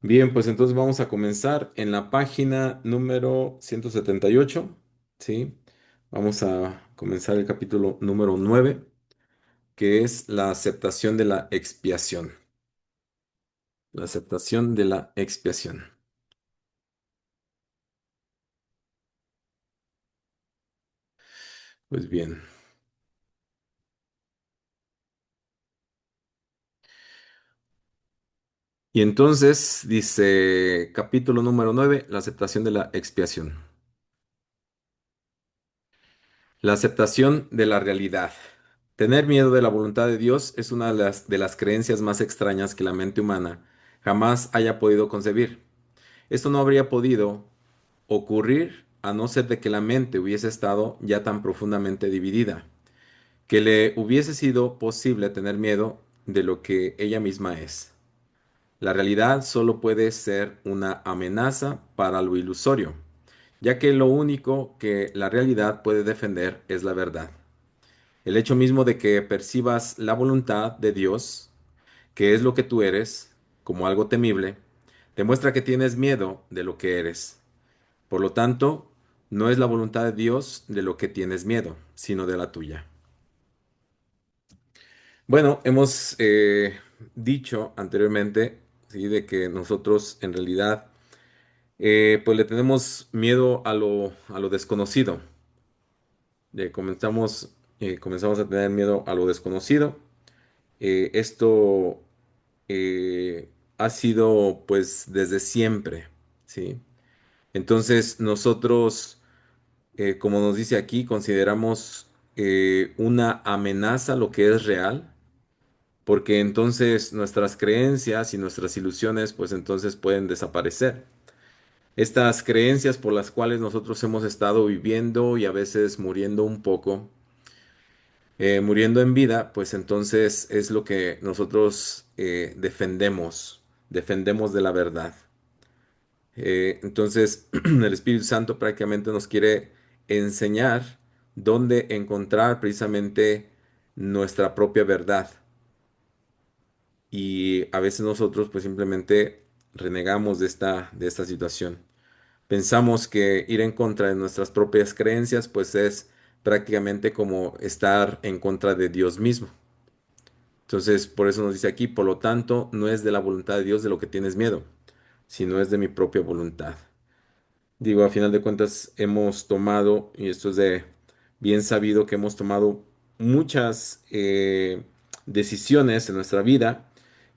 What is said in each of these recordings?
Bien, pues entonces vamos a comenzar en la página número 178, ¿sí? Vamos a comenzar el capítulo número 9, que es la aceptación de la expiación. La aceptación de la expiación. Pues bien. Y entonces dice capítulo número 9, la aceptación de la expiación. La aceptación de la realidad. Tener miedo de la voluntad de Dios es una de las creencias más extrañas que la mente humana jamás haya podido concebir. Esto no habría podido ocurrir a no ser de que la mente hubiese estado ya tan profundamente dividida, que le hubiese sido posible tener miedo de lo que ella misma es. La realidad solo puede ser una amenaza para lo ilusorio, ya que lo único que la realidad puede defender es la verdad. El hecho mismo de que percibas la voluntad de Dios, que es lo que tú eres, como algo temible, demuestra que tienes miedo de lo que eres. Por lo tanto, no es la voluntad de Dios de lo que tienes miedo, sino de la tuya. Bueno, hemos dicho anteriormente, ¿sí? De que nosotros en realidad pues le tenemos miedo a lo desconocido. Comenzamos a tener miedo a lo desconocido. Esto ha sido pues desde siempre, ¿sí? Entonces nosotros como nos dice aquí, consideramos una amenaza lo que es real, porque entonces nuestras creencias y nuestras ilusiones, pues entonces pueden desaparecer. Estas creencias por las cuales nosotros hemos estado viviendo y a veces muriendo un poco, muriendo en vida, pues entonces es lo que nosotros defendemos de la verdad. Entonces, el Espíritu Santo prácticamente nos quiere enseñar dónde encontrar precisamente nuestra propia verdad. Y a veces nosotros pues simplemente renegamos de esta situación. Pensamos que ir en contra de nuestras propias creencias pues es prácticamente como estar en contra de Dios mismo. Entonces, por eso nos dice aquí, por lo tanto, no es de la voluntad de Dios de lo que tienes miedo, sino es de mi propia voluntad. Digo, a final de cuentas hemos tomado, y esto es de bien sabido, que hemos tomado muchas decisiones en nuestra vida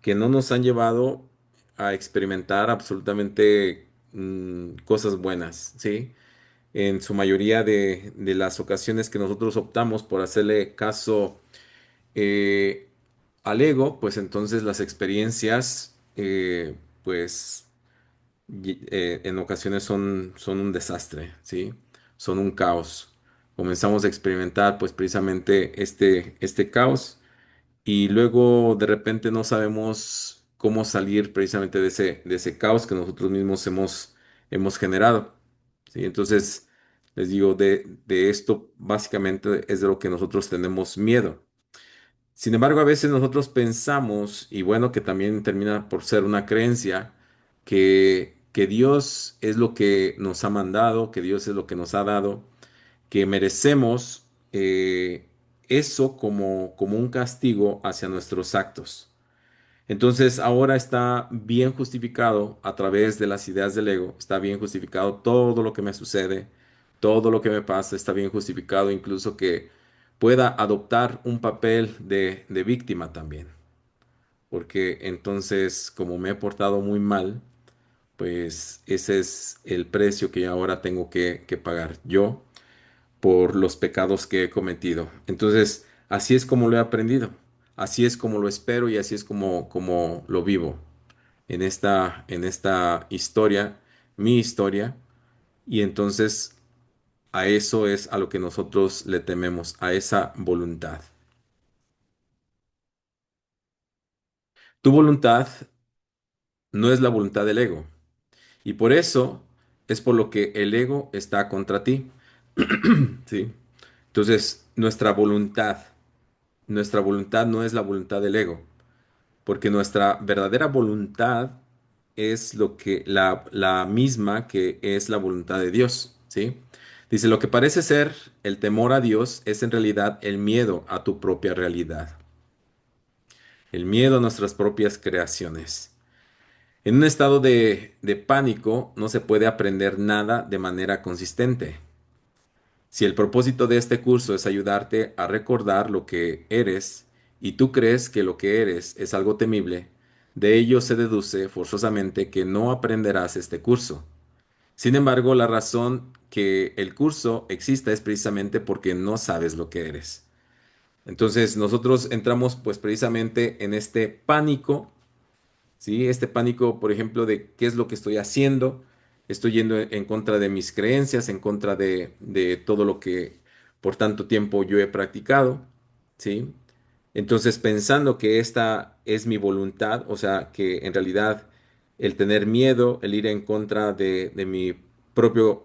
que no nos han llevado a experimentar absolutamente cosas buenas, ¿sí? En su mayoría de las ocasiones que nosotros optamos por hacerle caso eh, al ego, pues entonces las experiencias, pues en ocasiones son un desastre, ¿sí? Son un caos. Comenzamos a experimentar pues precisamente este caos y luego de repente no sabemos cómo salir precisamente de ese caos que nosotros mismos hemos generado, ¿sí? Entonces, les digo, de esto básicamente es de lo que nosotros tenemos miedo. Sin embargo, a veces nosotros pensamos, y bueno, que también termina por ser una creencia, que Dios es lo que nos ha mandado, que Dios es lo que nos ha dado, que merecemos eso como un castigo hacia nuestros actos. Entonces, ahora está bien justificado a través de las ideas del ego, está bien justificado todo lo que me sucede, todo lo que me pasa, está bien justificado incluso que pueda adoptar un papel de víctima también, porque entonces, como me he portado muy mal, pues ese es el precio que ahora tengo que pagar yo por los pecados que he cometido. Entonces, así es como lo he aprendido, así es como lo espero y así es como lo vivo en esta historia, mi historia, y entonces a eso es a lo que nosotros le tememos, a esa voluntad. Tu voluntad no es la voluntad del ego, y por eso es por lo que el ego está contra ti, ¿sí? Entonces, nuestra voluntad no es la voluntad del ego, porque nuestra verdadera voluntad es la misma que es la voluntad de Dios, ¿sí? Dice, lo que parece ser el temor a Dios es en realidad el miedo a tu propia realidad, el miedo a nuestras propias creaciones. En un estado de pánico no se puede aprender nada de manera consistente. Si el propósito de este curso es ayudarte a recordar lo que eres y tú crees que lo que eres es algo temible, de ello se deduce forzosamente que no aprenderás este curso. Sin embargo, la razón que el curso exista es precisamente porque no sabes lo que eres. Entonces, nosotros entramos pues precisamente en este pánico. ¿Sí? Este pánico, por ejemplo, de qué es lo que estoy haciendo, estoy yendo en contra de mis creencias, en contra de todo lo que por tanto tiempo yo he practicado, ¿sí? Entonces, pensando que esta es mi voluntad, o sea, que en realidad el tener miedo, el ir en contra de mi propio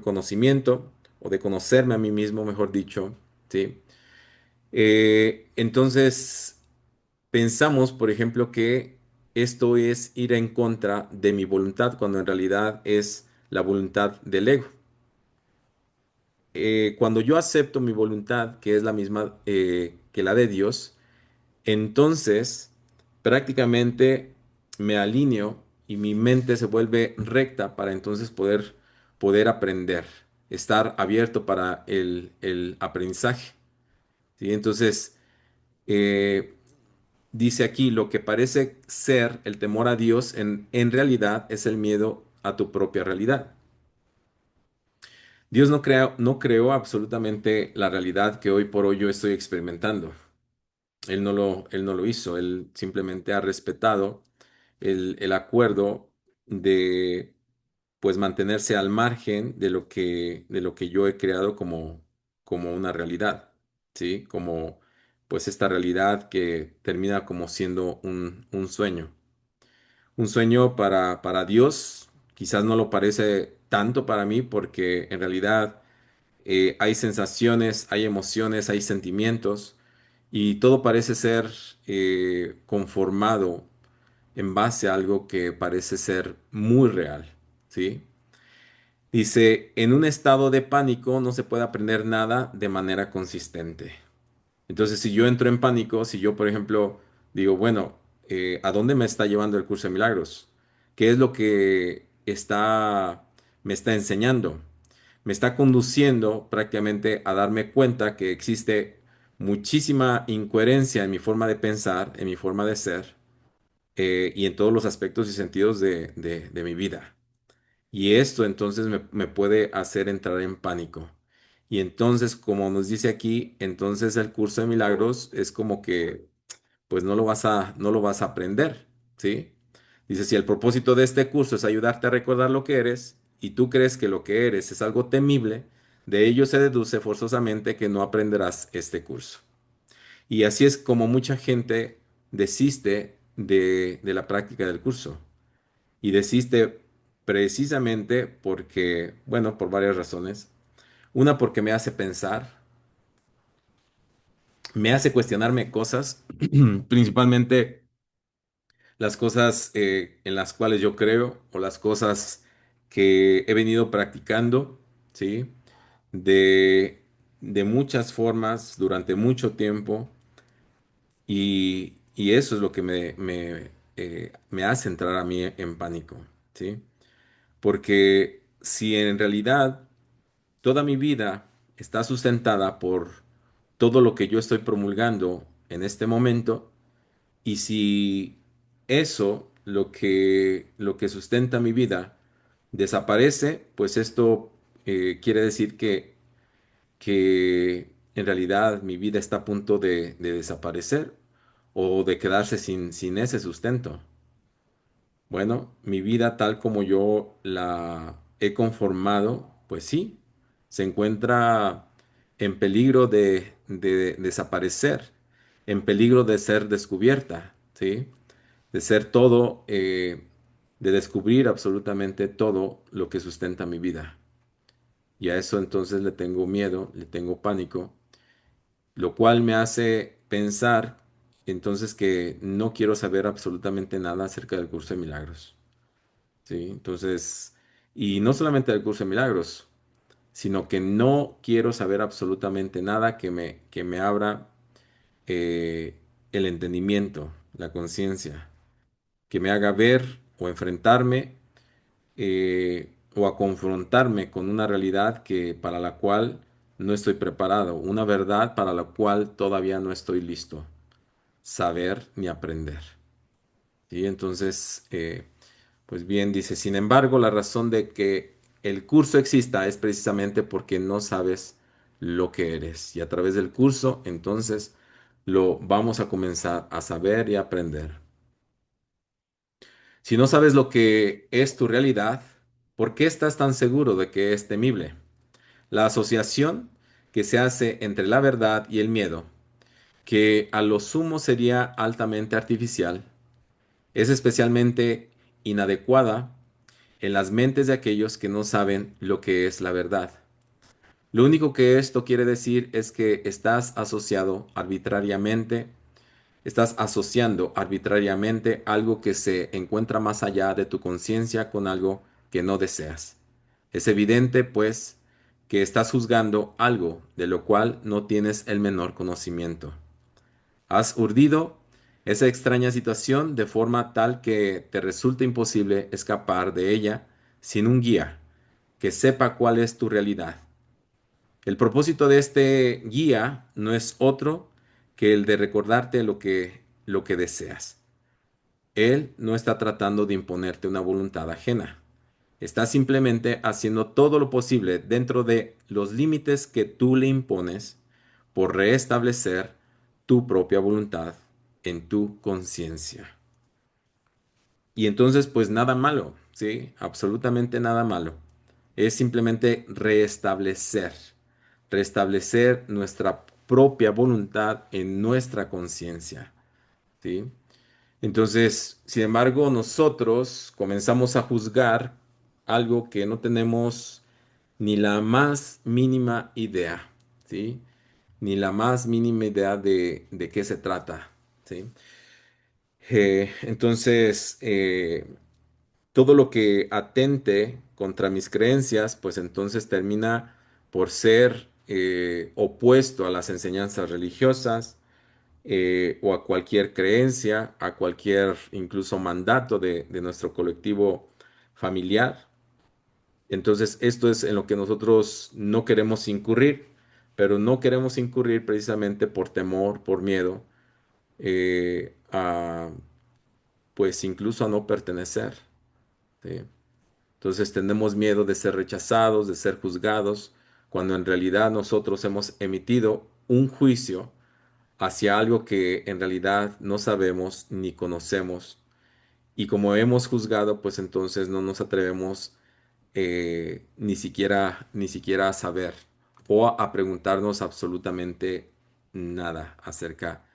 conocimiento, o de conocerme a mí mismo, mejor dicho, ¿sí? Entonces, pensamos, por ejemplo, que esto es ir en contra de mi voluntad, cuando en realidad es la voluntad del ego. Cuando yo acepto mi voluntad, que es la misma que la de Dios, entonces prácticamente me alineo y mi mente se vuelve recta para entonces poder aprender, estar abierto para el aprendizaje. ¿Sí? Entonces, eh, dice aquí, lo que parece ser el temor a Dios en realidad es el miedo a tu propia realidad. Dios no creó absolutamente la realidad que hoy por hoy yo estoy experimentando. Él no lo hizo, él simplemente ha respetado el acuerdo de pues mantenerse al margen de lo que yo he creado como una realidad, ¿sí? Como pues esta realidad que termina como siendo un sueño. Un sueño para Dios, quizás no lo parece tanto para mí porque en realidad hay sensaciones, hay emociones, hay sentimientos y todo parece ser conformado en base a algo que parece ser muy real, ¿sí? Dice, en un estado de pánico no se puede aprender nada de manera consistente. Entonces, si yo entro en pánico, si yo, por ejemplo, digo, bueno, ¿a dónde me está llevando el curso de milagros? ¿Qué es lo que me está enseñando? Me está conduciendo prácticamente a darme cuenta que existe muchísima incoherencia en mi forma de pensar, en mi forma de ser, y en todos los aspectos y sentidos de mi vida. Y esto entonces me puede hacer entrar en pánico. Y entonces, como nos dice aquí, entonces el curso de milagros es como que, pues no lo vas a aprender, ¿sí? Dice, si el propósito de este curso es ayudarte a recordar lo que eres, y tú crees que lo que eres es algo temible, de ello se deduce forzosamente que no aprenderás este curso. Y así es como mucha gente desiste de la práctica del curso. Y desiste precisamente porque, bueno, por varias razones. Una, porque me hace pensar, me hace cuestionarme cosas, principalmente las cosas en las cuales yo creo o las cosas que he venido practicando, ¿sí? De, de muchas formas durante mucho tiempo y eso es lo que me hace entrar a mí en pánico, ¿sí? Porque si en realidad toda mi vida está sustentada por todo lo que yo estoy promulgando en este momento, y si eso, lo que sustenta mi vida, desaparece, pues esto quiere decir que en realidad mi vida está a punto de desaparecer o de quedarse sin ese sustento. Bueno, mi vida tal como yo la he conformado, pues sí, se encuentra en peligro de desaparecer, en peligro de ser descubierta, ¿sí? De ser todo, de descubrir absolutamente todo lo que sustenta mi vida. Y a eso entonces le tengo miedo, le tengo pánico, lo cual me hace pensar entonces que no quiero saber absolutamente nada acerca del curso de milagros. ¿sí? Entonces, y no solamente del curso de milagros, sino que no quiero saber absolutamente nada que me abra el entendimiento, la conciencia, que me haga ver o enfrentarme o a confrontarme con una realidad que para la cual no estoy preparado, una verdad para la cual todavía no estoy listo, saber ni aprender. ¿Sí? Entonces, pues bien, dice, sin embargo, la razón de que el curso exista es precisamente porque no sabes lo que eres. Y a través del curso, entonces, lo vamos a comenzar a saber y a aprender. Si no sabes lo que es tu realidad, ¿por qué estás tan seguro de que es temible? La asociación que se hace entre la verdad y el miedo, que a lo sumo sería altamente artificial, es especialmente inadecuada en las mentes de aquellos que no saben lo que es la verdad. Lo único que esto quiere decir es que estás asociando arbitrariamente algo que se encuentra más allá de tu conciencia con algo que no deseas. Es evidente, pues, que estás juzgando algo de lo cual no tienes el menor conocimiento. Has urdido esa extraña situación de forma tal que te resulta imposible escapar de ella sin un guía que sepa cuál es tu realidad. El propósito de este guía no es otro que el de recordarte lo que deseas. Él no está tratando de imponerte una voluntad ajena. Está simplemente haciendo todo lo posible dentro de los límites que tú le impones por restablecer tu propia voluntad en tu conciencia. Y entonces, pues nada malo, ¿sí? Absolutamente nada malo. Es simplemente restablecer nuestra propia voluntad en nuestra conciencia, ¿sí? Entonces, sin embargo, nosotros comenzamos a juzgar algo que no tenemos ni la más mínima idea, ¿sí? Ni la más mínima idea de qué se trata, ¿sí? Entonces, todo lo que atente contra mis creencias, pues entonces termina por ser opuesto a las enseñanzas religiosas o a cualquier creencia, a cualquier incluso mandato de nuestro colectivo familiar. Entonces, esto es en lo que nosotros no queremos incurrir, pero no queremos incurrir precisamente por temor, por miedo, pues incluso a no pertenecer. ¿Sí? Entonces tenemos miedo de ser rechazados, de ser juzgados, cuando en realidad nosotros hemos emitido un juicio hacia algo que en realidad no sabemos ni conocemos. Y como hemos juzgado, pues entonces no nos atrevemos ni siquiera a saber o a preguntarnos absolutamente nada acerca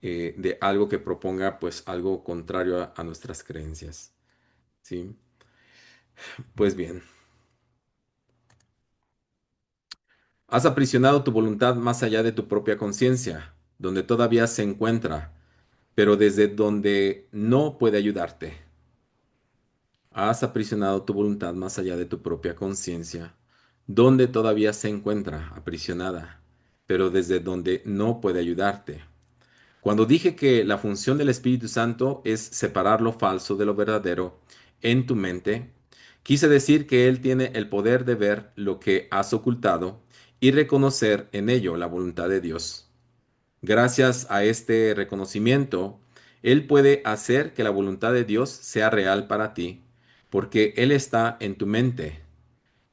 de algo que proponga pues algo contrario a nuestras creencias. ¿Sí? Pues bien, has aprisionado tu voluntad más allá de tu propia conciencia, donde todavía se encuentra, pero desde donde no puede ayudarte. Has aprisionado tu voluntad más allá de tu propia conciencia, donde todavía se encuentra aprisionada, pero desde donde no puede ayudarte. Cuando dije que la función del Espíritu Santo es separar lo falso de lo verdadero en tu mente, quise decir que Él tiene el poder de ver lo que has ocultado y reconocer en ello la voluntad de Dios. Gracias a este reconocimiento, Él puede hacer que la voluntad de Dios sea real para ti, porque Él está en tu mente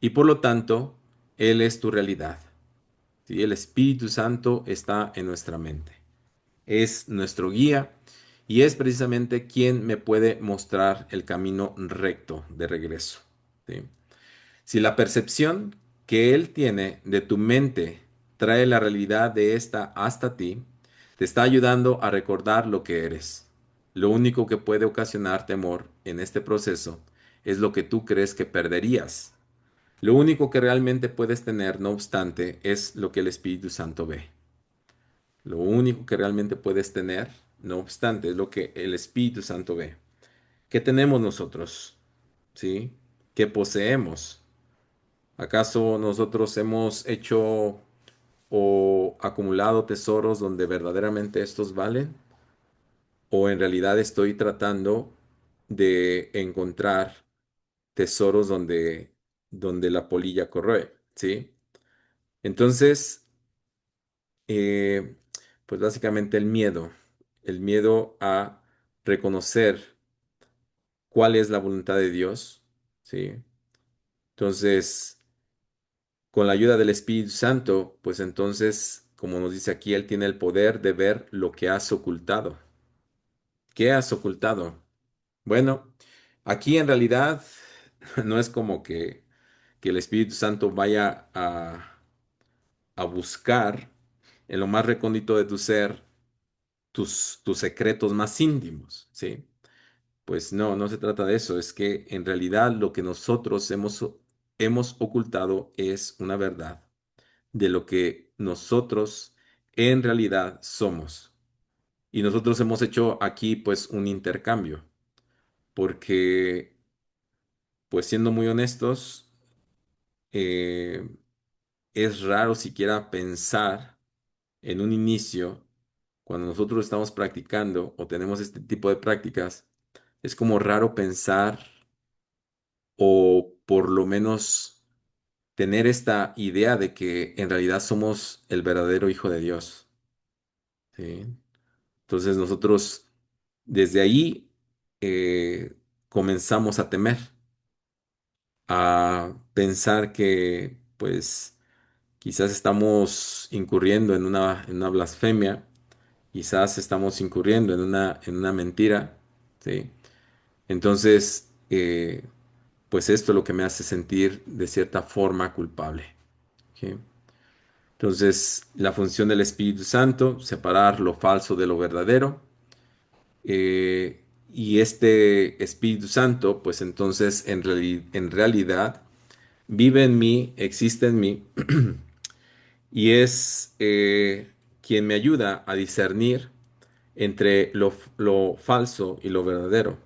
y por lo tanto, Él es tu realidad. ¿Sí? El Espíritu Santo está en nuestra mente. Es nuestro guía y es precisamente quien me puede mostrar el camino recto de regreso. ¿Sí? Si la percepción que Él tiene de tu mente trae la realidad de esta hasta ti, te está ayudando a recordar lo que eres. Lo único que puede ocasionar temor en este proceso es lo que tú crees que perderías. Lo único que realmente puedes tener, no obstante, es lo que el Espíritu Santo ve. Lo único que realmente puedes tener, no obstante, es lo que el Espíritu Santo ve. ¿Qué tenemos nosotros? ¿sí? ¿Qué poseemos? ¿Acaso nosotros hemos hecho o acumulado tesoros donde verdaderamente estos valen? ¿O en realidad estoy tratando de encontrar tesoros donde la polilla corroe? ¿Sí? Entonces, eh, pues básicamente el miedo a reconocer cuál es la voluntad de Dios, ¿sí? Entonces, con la ayuda del Espíritu Santo, pues entonces, como nos dice aquí, Él tiene el poder de ver lo que has ocultado. ¿Qué has ocultado? Bueno, aquí en realidad no es como que el Espíritu Santo vaya a buscar en lo más recóndito de tu ser tus secretos más íntimos, ¿sí? Pues no, no se trata de eso, es que en realidad lo que nosotros hemos ocultado es una verdad de lo que nosotros en realidad somos. Y nosotros hemos hecho aquí pues un intercambio, porque pues siendo muy honestos, eh, es raro siquiera pensar en un inicio, cuando nosotros estamos practicando o tenemos este tipo de prácticas, es como raro pensar o por lo menos tener esta idea de que en realidad somos el verdadero Hijo de Dios, ¿sí? Entonces nosotros desde ahí comenzamos a temer, a pensar que pues quizás estamos incurriendo en una blasfemia, quizás estamos incurriendo en una mentira, ¿sí? Entonces, pues esto es lo que me hace sentir de cierta forma culpable, ¿sí? Entonces, la función del Espíritu Santo, separar lo falso de lo verdadero. Y este Espíritu Santo, pues entonces en realidad vive en mí, existe en mí, y es quien me ayuda a discernir entre lo falso y lo verdadero,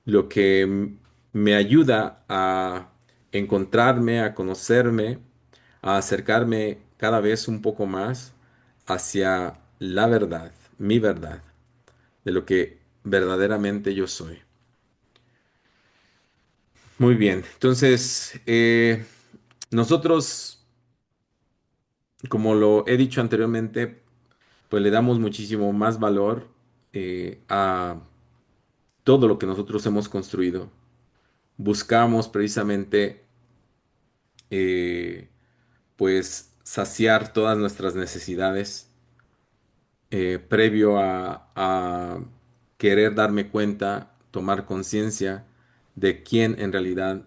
lo que me ayuda a encontrarme, a conocerme, a acercarme cada vez un poco más hacia la verdad, mi verdad, de lo que verdaderamente yo soy. Muy bien, entonces nosotros, como lo he dicho anteriormente, pues le damos muchísimo más valor a todo lo que nosotros hemos construido. Buscamos precisamente pues saciar todas nuestras necesidades previo a querer darme cuenta, tomar conciencia de quién en realidad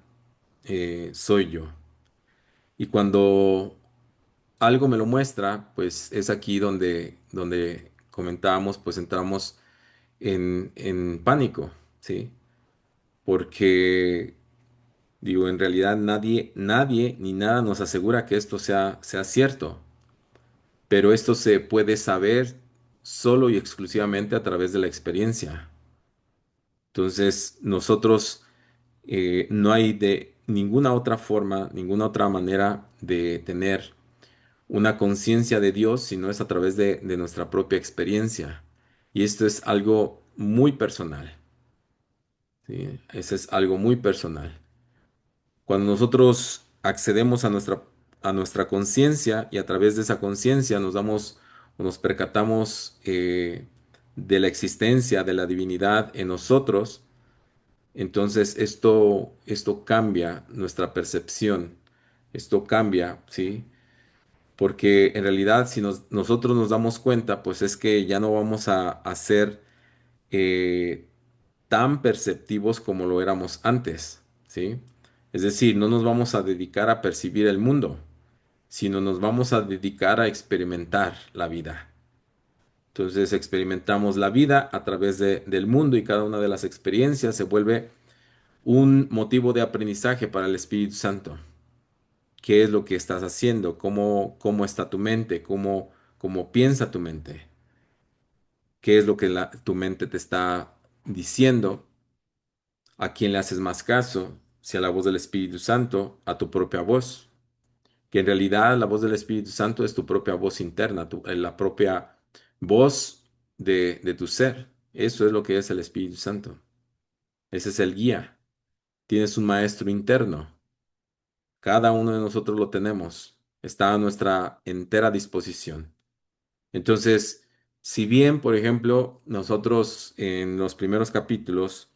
soy yo. Y cuando algo me lo muestra, pues es aquí donde comentábamos, pues entramos en pánico, ¿sí? Porque, digo, en realidad nadie ni nada nos asegura que esto sea cierto, pero esto se puede saber solo y exclusivamente a través de la experiencia. Entonces, nosotros no hay de ninguna otra forma, ninguna otra manera de tener una conciencia de Dios si no es a través de nuestra propia experiencia. Y esto es algo muy personal, ¿sí? Ese es algo muy personal. Cuando nosotros accedemos a nuestra conciencia y a través de esa conciencia nos damos o nos percatamos de la existencia de la divinidad en nosotros, entonces esto cambia nuestra percepción, esto cambia, ¿sí? Porque en realidad si nosotros nos damos cuenta, pues es que ya no vamos a ser eh, tan perceptivos como lo éramos antes, ¿sí? Es decir, no nos vamos a dedicar a percibir el mundo, sino nos vamos a dedicar a experimentar la vida. Entonces experimentamos la vida a través del mundo y cada una de las experiencias se vuelve un motivo de aprendizaje para el Espíritu Santo. ¿Qué es lo que estás haciendo? ¿Cómo está tu mente? ¿Cómo piensa tu mente? ¿Qué es lo que tu mente te está diciendo ¿A quién le haces más caso? Si a la voz del Espíritu Santo, a tu propia voz, que en realidad la voz del Espíritu Santo es tu propia voz interna, la propia voz de tu ser. Eso es lo que es el Espíritu Santo. Ese es el guía. Tienes un maestro interno. Cada uno de nosotros lo tenemos. Está a nuestra entera disposición. Entonces, si bien, por ejemplo, nosotros en los primeros capítulos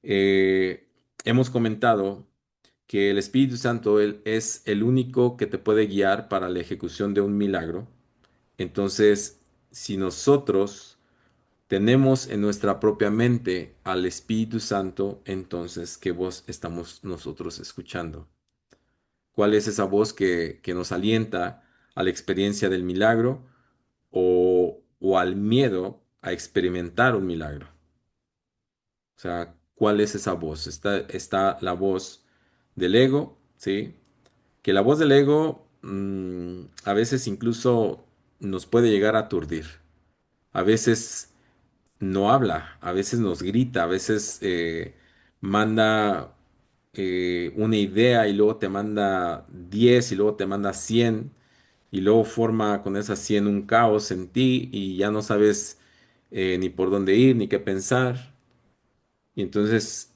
hemos comentado que el Espíritu Santo él, es el único que te puede guiar para la ejecución de un milagro, entonces, si nosotros tenemos en nuestra propia mente al Espíritu Santo, entonces, ¿qué voz estamos nosotros escuchando? ¿Cuál es esa voz que nos alienta a la experiencia del milagro o al miedo a experimentar un milagro? O sea, ¿cuál es esa voz? Está la voz del ego, ¿sí? Que la voz del ego a veces incluso nos puede llegar a aturdir. A veces no habla, a veces nos grita, a veces manda una idea y luego te manda 10 y luego te manda 100 y luego forma con esas 100 un caos en ti y ya no sabes ni por dónde ir ni qué pensar. Y entonces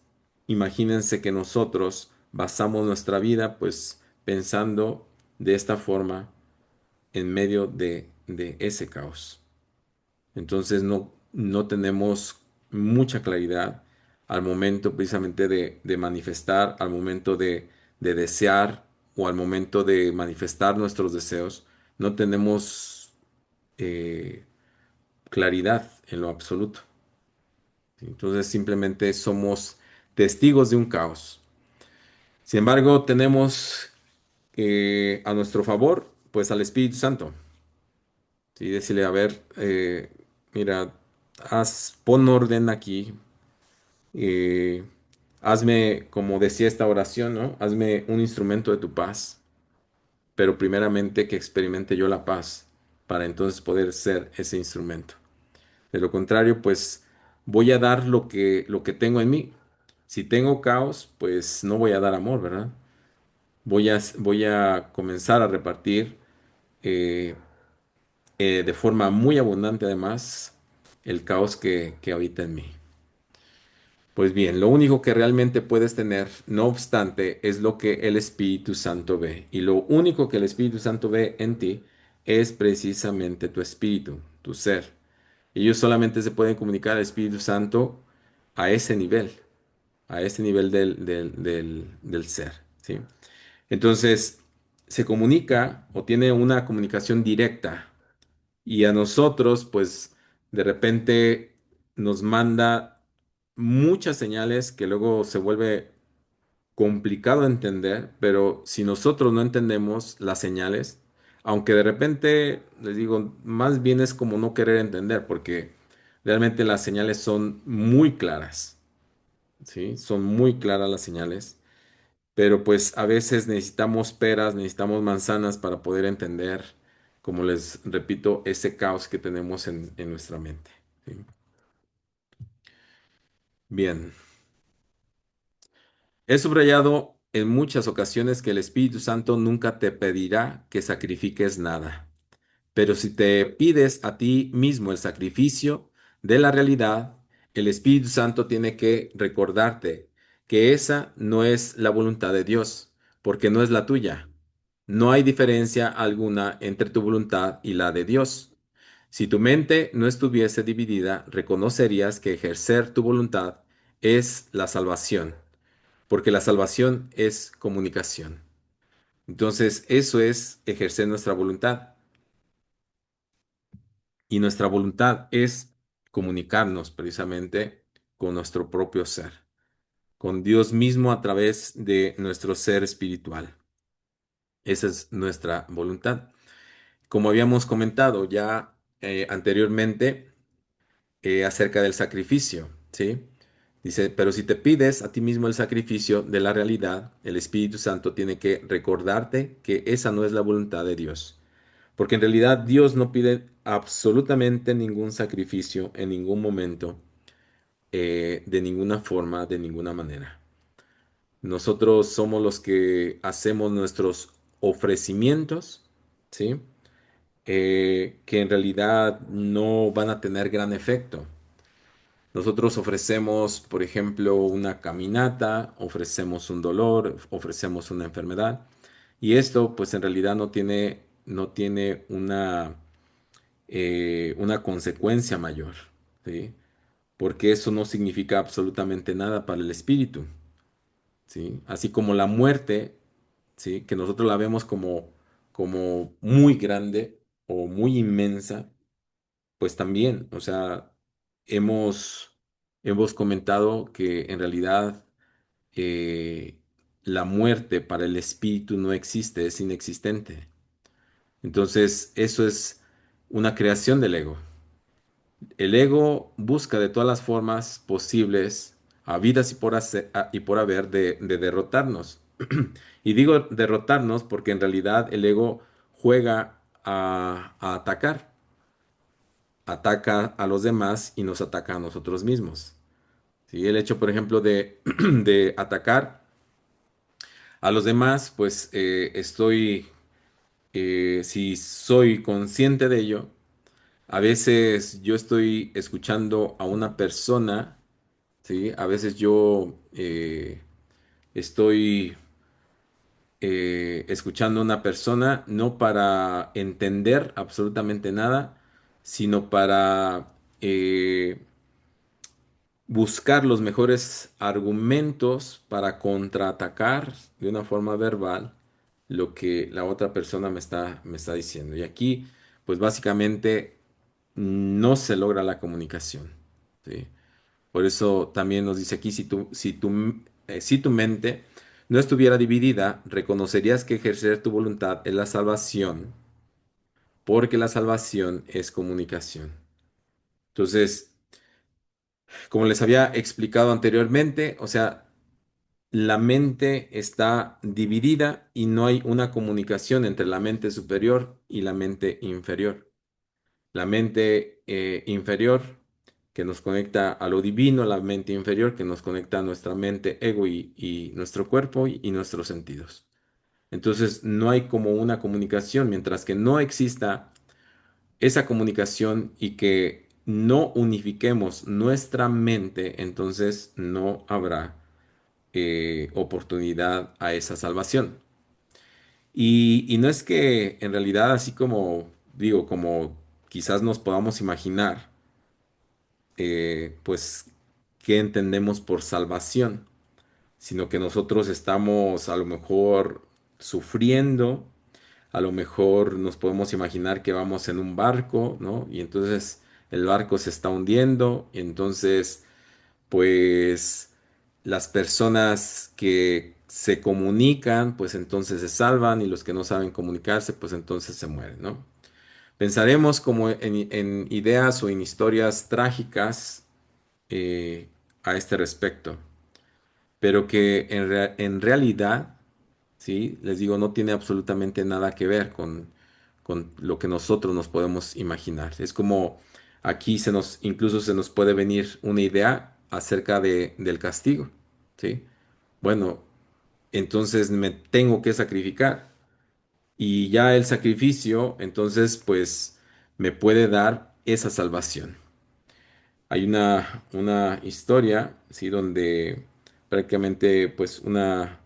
imagínense que nosotros basamos nuestra vida pues pensando de esta forma en medio de ese caos. Entonces no tenemos mucha claridad al momento precisamente de manifestar, al momento de desear o al momento de manifestar nuestros deseos. No tenemos eh, claridad en lo absoluto. Entonces simplemente somos testigos de un caos. Sin embargo, tenemos a nuestro favor pues al Espíritu Santo. ¿Sí? Decirle, a ver, mira, pon orden aquí, eh, hazme, como decía esta oración, ¿no? Hazme un instrumento de tu paz, pero primeramente que experimente yo la paz, para entonces poder ser ese instrumento. De lo contrario, pues voy a dar lo que tengo en mí. Si tengo caos, pues no voy a dar amor, ¿verdad? Voy a comenzar a repartir eh, de forma muy abundante además el caos que habita en mí. Pues bien, lo único que realmente puedes tener, no obstante, es lo que el Espíritu Santo ve. Y lo único que el Espíritu Santo ve en ti es precisamente tu espíritu, tu ser. Ellos solamente se pueden comunicar al Espíritu Santo a ese nivel del ser, ¿sí? Entonces, se comunica o tiene una comunicación directa y a nosotros, pues, de repente nos manda muchas señales que luego se vuelve complicado entender, pero si nosotros no entendemos las señales, aunque de repente, les digo, más bien es como no querer entender, porque realmente las señales son muy claras, ¿sí? Son muy claras las señales, pero pues a veces necesitamos peras, necesitamos manzanas para poder entender, como les repito, ese caos que tenemos en nuestra mente, ¿sí? Bien, he subrayado en muchas ocasiones que el Espíritu Santo nunca te pedirá que sacrifiques nada. Pero si te pides a ti mismo el sacrificio de la realidad, el Espíritu Santo tiene que recordarte que esa no es la voluntad de Dios, porque no es la tuya. No hay diferencia alguna entre tu voluntad y la de Dios. Si tu mente no estuviese dividida, reconocerías que ejercer tu voluntad es la salvación, porque la salvación es comunicación. Entonces, eso es ejercer nuestra voluntad. Y nuestra voluntad es comunicarnos precisamente con nuestro propio ser, con Dios mismo a través de nuestro ser espiritual. Esa es nuestra voluntad. Como habíamos comentado ya anteriormente acerca del sacrificio, ¿sí? Dice, pero si te pides a ti mismo el sacrificio de la realidad, el Espíritu Santo tiene que recordarte que esa no es la voluntad de Dios. Porque en realidad Dios no pide absolutamente ningún sacrificio en ningún momento de ninguna forma, de ninguna manera. Nosotros somos los que hacemos nuestros ofrecimientos, ¿sí? Que en realidad no van a tener gran efecto. Nosotros ofrecemos, por ejemplo, una caminata, ofrecemos un dolor, ofrecemos una enfermedad, y esto, pues en realidad no tiene una consecuencia mayor, ¿sí? Porque eso no significa absolutamente nada para el espíritu, ¿sí? Así como la muerte, ¿sí? Que nosotros la vemos como muy grande o muy inmensa, pues también, o sea, hemos comentado que en realidad eh, la muerte para el espíritu no existe, es inexistente. Entonces, eso es una creación del ego. El ego busca de todas las formas posibles, habidas y por haber, de derrotarnos. Y digo derrotarnos porque en realidad el ego juega a atacar. Ataca a los demás y nos ataca a nosotros mismos. ¿Sí? El hecho, por ejemplo, de atacar a los demás, pues si soy consciente de ello, a veces yo estoy escuchando a una persona, ¿sí? A veces yo estoy escuchando a una persona no para entender absolutamente nada, sino para buscar los mejores argumentos para contraatacar de una forma verbal lo que la otra persona me está diciendo. Y aquí, pues básicamente no se logra la comunicación, ¿sí? Por eso también nos dice aquí, si tu mente no estuviera dividida, reconocerías que ejercer tu voluntad es la salvación, porque la salvación es comunicación. Entonces, como les había explicado anteriormente, o sea, la mente está dividida y no hay una comunicación entre la mente superior y la mente inferior. La mente inferior que nos conecta a lo divino, la mente inferior que nos conecta a nuestra mente, ego y nuestro cuerpo y nuestros sentidos. Entonces no hay como una comunicación, mientras que no exista esa comunicación y que no unifiquemos nuestra mente, entonces no habrá oportunidad a esa salvación. Y no es que en realidad, así como digo, como quizás nos podamos imaginar, pues, qué entendemos por salvación, sino que nosotros estamos a lo mejor sufriendo, a lo mejor nos podemos imaginar que vamos en un barco, ¿no? Y entonces el barco se está hundiendo, y entonces pues las personas que se comunican, pues entonces se salvan y los que no saben comunicarse, pues entonces se mueren, ¿no? Pensaremos como en ideas o en historias trágicas a este respecto, pero que en realidad, ¿sí? Les digo, no tiene absolutamente nada que ver con lo que nosotros nos podemos imaginar. Es como aquí incluso se nos puede venir una idea acerca del castigo, ¿sí? Bueno, entonces me tengo que sacrificar y ya el sacrificio, entonces, pues me puede dar esa salvación. Hay una historia, ¿sí? Donde prácticamente, pues una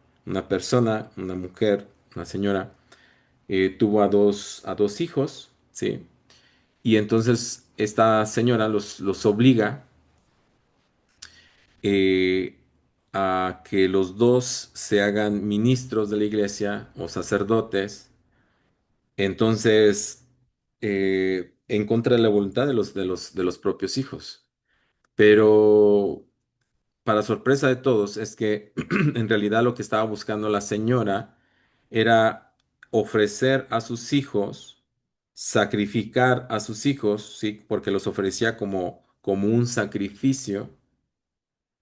persona, una mujer, una señora, tuvo a dos hijos, ¿sí? Y entonces esta señora los obliga eh, a que los dos se hagan ministros de la iglesia o sacerdotes, entonces en contra de la voluntad de los propios hijos. Pero para sorpresa de todos es que en realidad lo que estaba buscando la señora era ofrecer a sus hijos, sacrificar a sus hijos, ¿sí? Porque los ofrecía como un sacrificio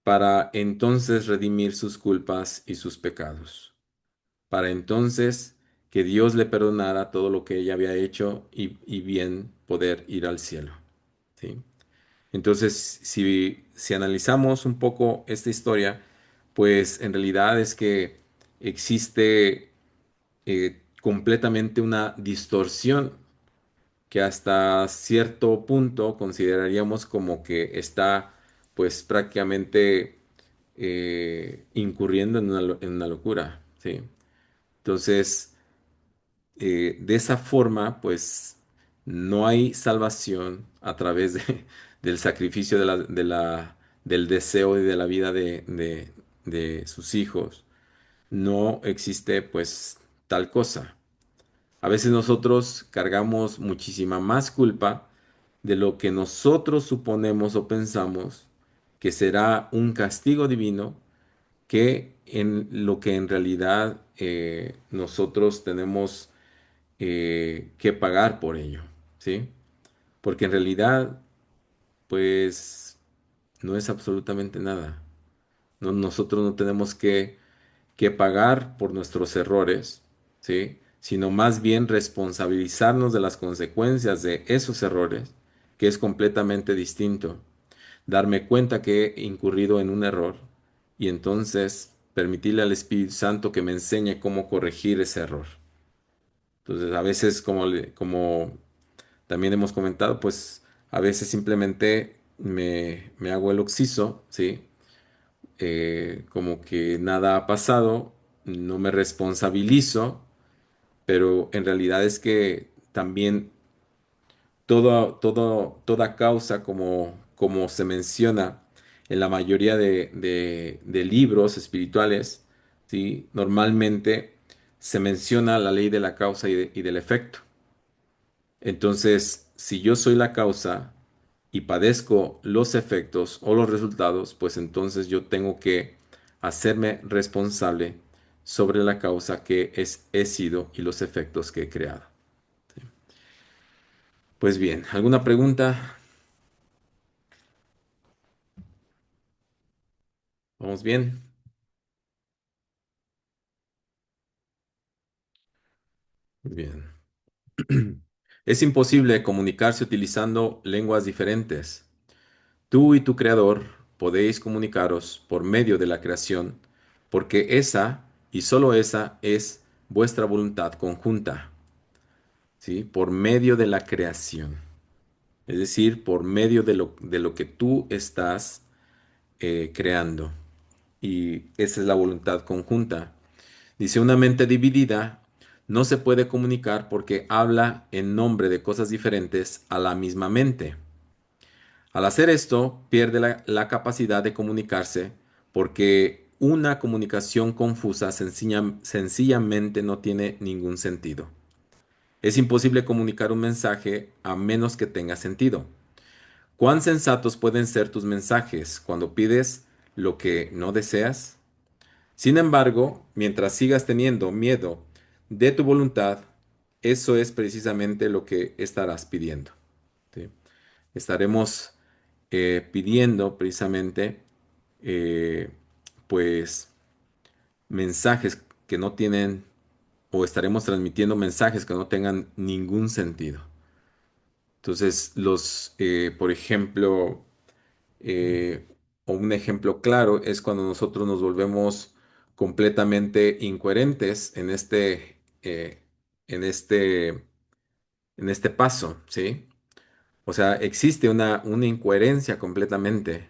para entonces redimir sus culpas y sus pecados, para entonces que Dios le perdonara todo lo que ella había hecho y bien poder ir al cielo, ¿sí? Entonces, si analizamos un poco esta historia, pues en realidad es que existe completamente una distorsión que hasta cierto punto consideraríamos como que está pues prácticamente incurriendo en en una locura, ¿sí? Entonces, de esa forma, pues no hay salvación a través del sacrificio del deseo y de la vida de sus hijos. No existe pues tal cosa. A veces nosotros cargamos muchísima más culpa de lo que nosotros suponemos o pensamos que será un castigo divino que en lo que en realidad nosotros tenemos que pagar por ello, ¿sí? Porque en realidad, pues, no es absolutamente nada. Nosotros no tenemos que pagar por nuestros errores, ¿sí? Sino más bien responsabilizarnos de las consecuencias de esos errores, que es completamente distinto. Darme cuenta que he incurrido en un error y entonces permitirle al Espíritu Santo que me enseñe cómo corregir ese error. Entonces, a veces, como también hemos comentado, pues a veces simplemente me hago el oxiso, ¿sí? Como que nada ha pasado, no me responsabilizo, pero en realidad es que también toda causa, como se menciona en la mayoría de libros espirituales, ¿sí? Normalmente se menciona la ley de la causa y del efecto. Entonces, si yo soy la causa y padezco los efectos o los resultados, pues entonces yo tengo que hacerme responsable sobre la causa he sido y los efectos que he creado. Pues bien, ¿alguna pregunta? ¿Vamos bien? Bien. Es imposible comunicarse utilizando lenguas diferentes. Tú y tu creador podéis comunicaros por medio de la creación, porque esa y sólo esa es vuestra voluntad conjunta, ¿sí? Por medio de la creación, es decir, por medio de lo que tú estás creando. Y esa es la voluntad conjunta. Dice, una mente dividida no se puede comunicar porque habla en nombre de cosas diferentes a la misma mente. Al hacer esto, pierde la capacidad de comunicarse porque una comunicación confusa sencillamente no tiene ningún sentido. Es imposible comunicar un mensaje a menos que tenga sentido. ¿Cuán sensatos pueden ser tus mensajes cuando pides lo que no deseas? Sin embargo, mientras sigas teniendo miedo de tu voluntad, eso es precisamente lo que estarás pidiendo. ¿Sí? Estaremos pidiendo precisamente, eh, pues, mensajes que no tienen, o estaremos transmitiendo mensajes que no tengan ningún sentido. Entonces, por ejemplo, eh, o un ejemplo claro es cuando nosotros nos volvemos completamente incoherentes en en este paso, ¿sí? O sea, existe una incoherencia completamente,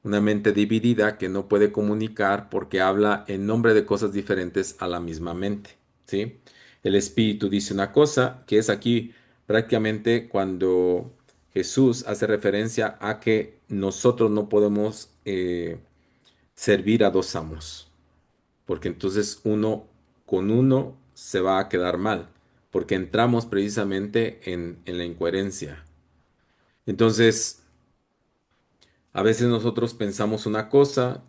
una mente dividida que no puede comunicar porque habla en nombre de cosas diferentes a la misma mente, ¿sí? El espíritu dice una cosa, que es aquí prácticamente cuando Jesús hace referencia a que nosotros no podemos servir a dos amos, porque entonces uno se va a quedar mal, porque entramos precisamente en la incoherencia. Entonces, a veces nosotros pensamos una cosa,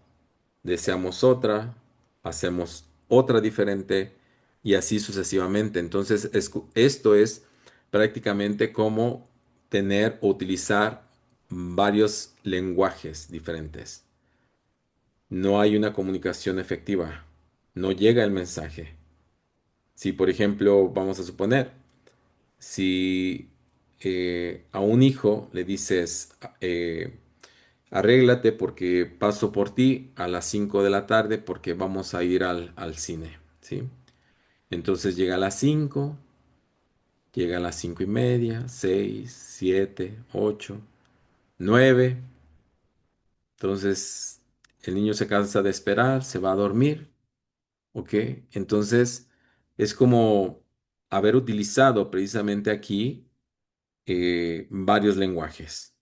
deseamos otra, hacemos otra diferente y así sucesivamente. Entonces, esto es prácticamente como tener o utilizar varios lenguajes diferentes. No hay una comunicación efectiva. No llega el mensaje. Si, por ejemplo, vamos a suponer, si a un hijo le dices, arréglate porque paso por ti a las 5 de la tarde porque vamos a ir al cine, ¿sí? Entonces llega a las 5, llega a las 5:30, 6, 7, 8, 9. Entonces el niño se cansa de esperar, se va a dormir, ¿ok? Entonces es como haber utilizado precisamente aquí varios lenguajes.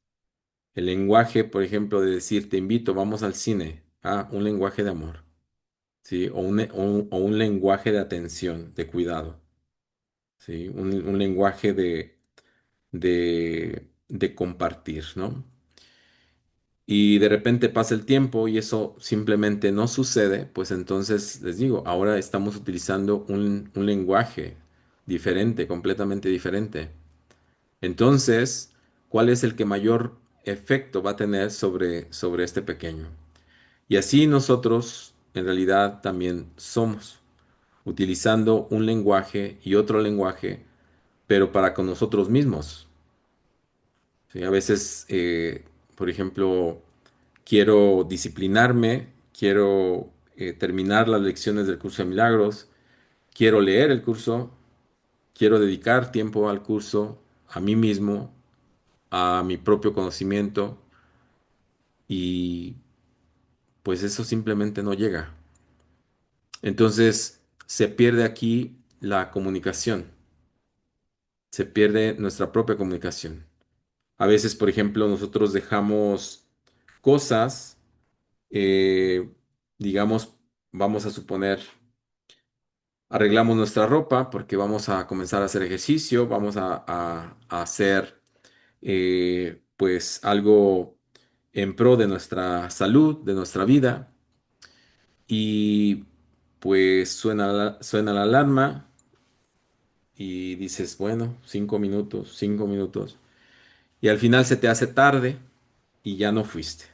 El lenguaje, por ejemplo, de decir, te invito, vamos al cine. Ah, un lenguaje de amor, ¿sí? O un lenguaje de atención, de cuidado, ¿sí? Un lenguaje de compartir, ¿no? Y de repente pasa el tiempo y eso simplemente no sucede, pues entonces les digo, ahora estamos utilizando un lenguaje diferente, completamente diferente. Entonces, ¿cuál es el que mayor efecto va a tener sobre este pequeño? Y así nosotros en realidad también somos, utilizando un lenguaje y otro lenguaje, pero para con nosotros mismos. ¿Sí? A veces, por ejemplo, quiero disciplinarme, quiero terminar las lecciones del curso de milagros, quiero leer el curso, quiero dedicar tiempo al curso, a mí mismo, a mi propio conocimiento, y pues eso simplemente no llega. Entonces se pierde aquí la comunicación, se pierde nuestra propia comunicación. A veces, por ejemplo, nosotros dejamos cosas, eh, digamos, vamos a suponer, arreglamos nuestra ropa porque vamos a comenzar a hacer ejercicio, vamos a hacer pues algo en pro de nuestra salud, de nuestra vida, y pues suena la alarma y dices, bueno, 5 minutos, 5 minutos, y al final se te hace tarde y ya no fuiste.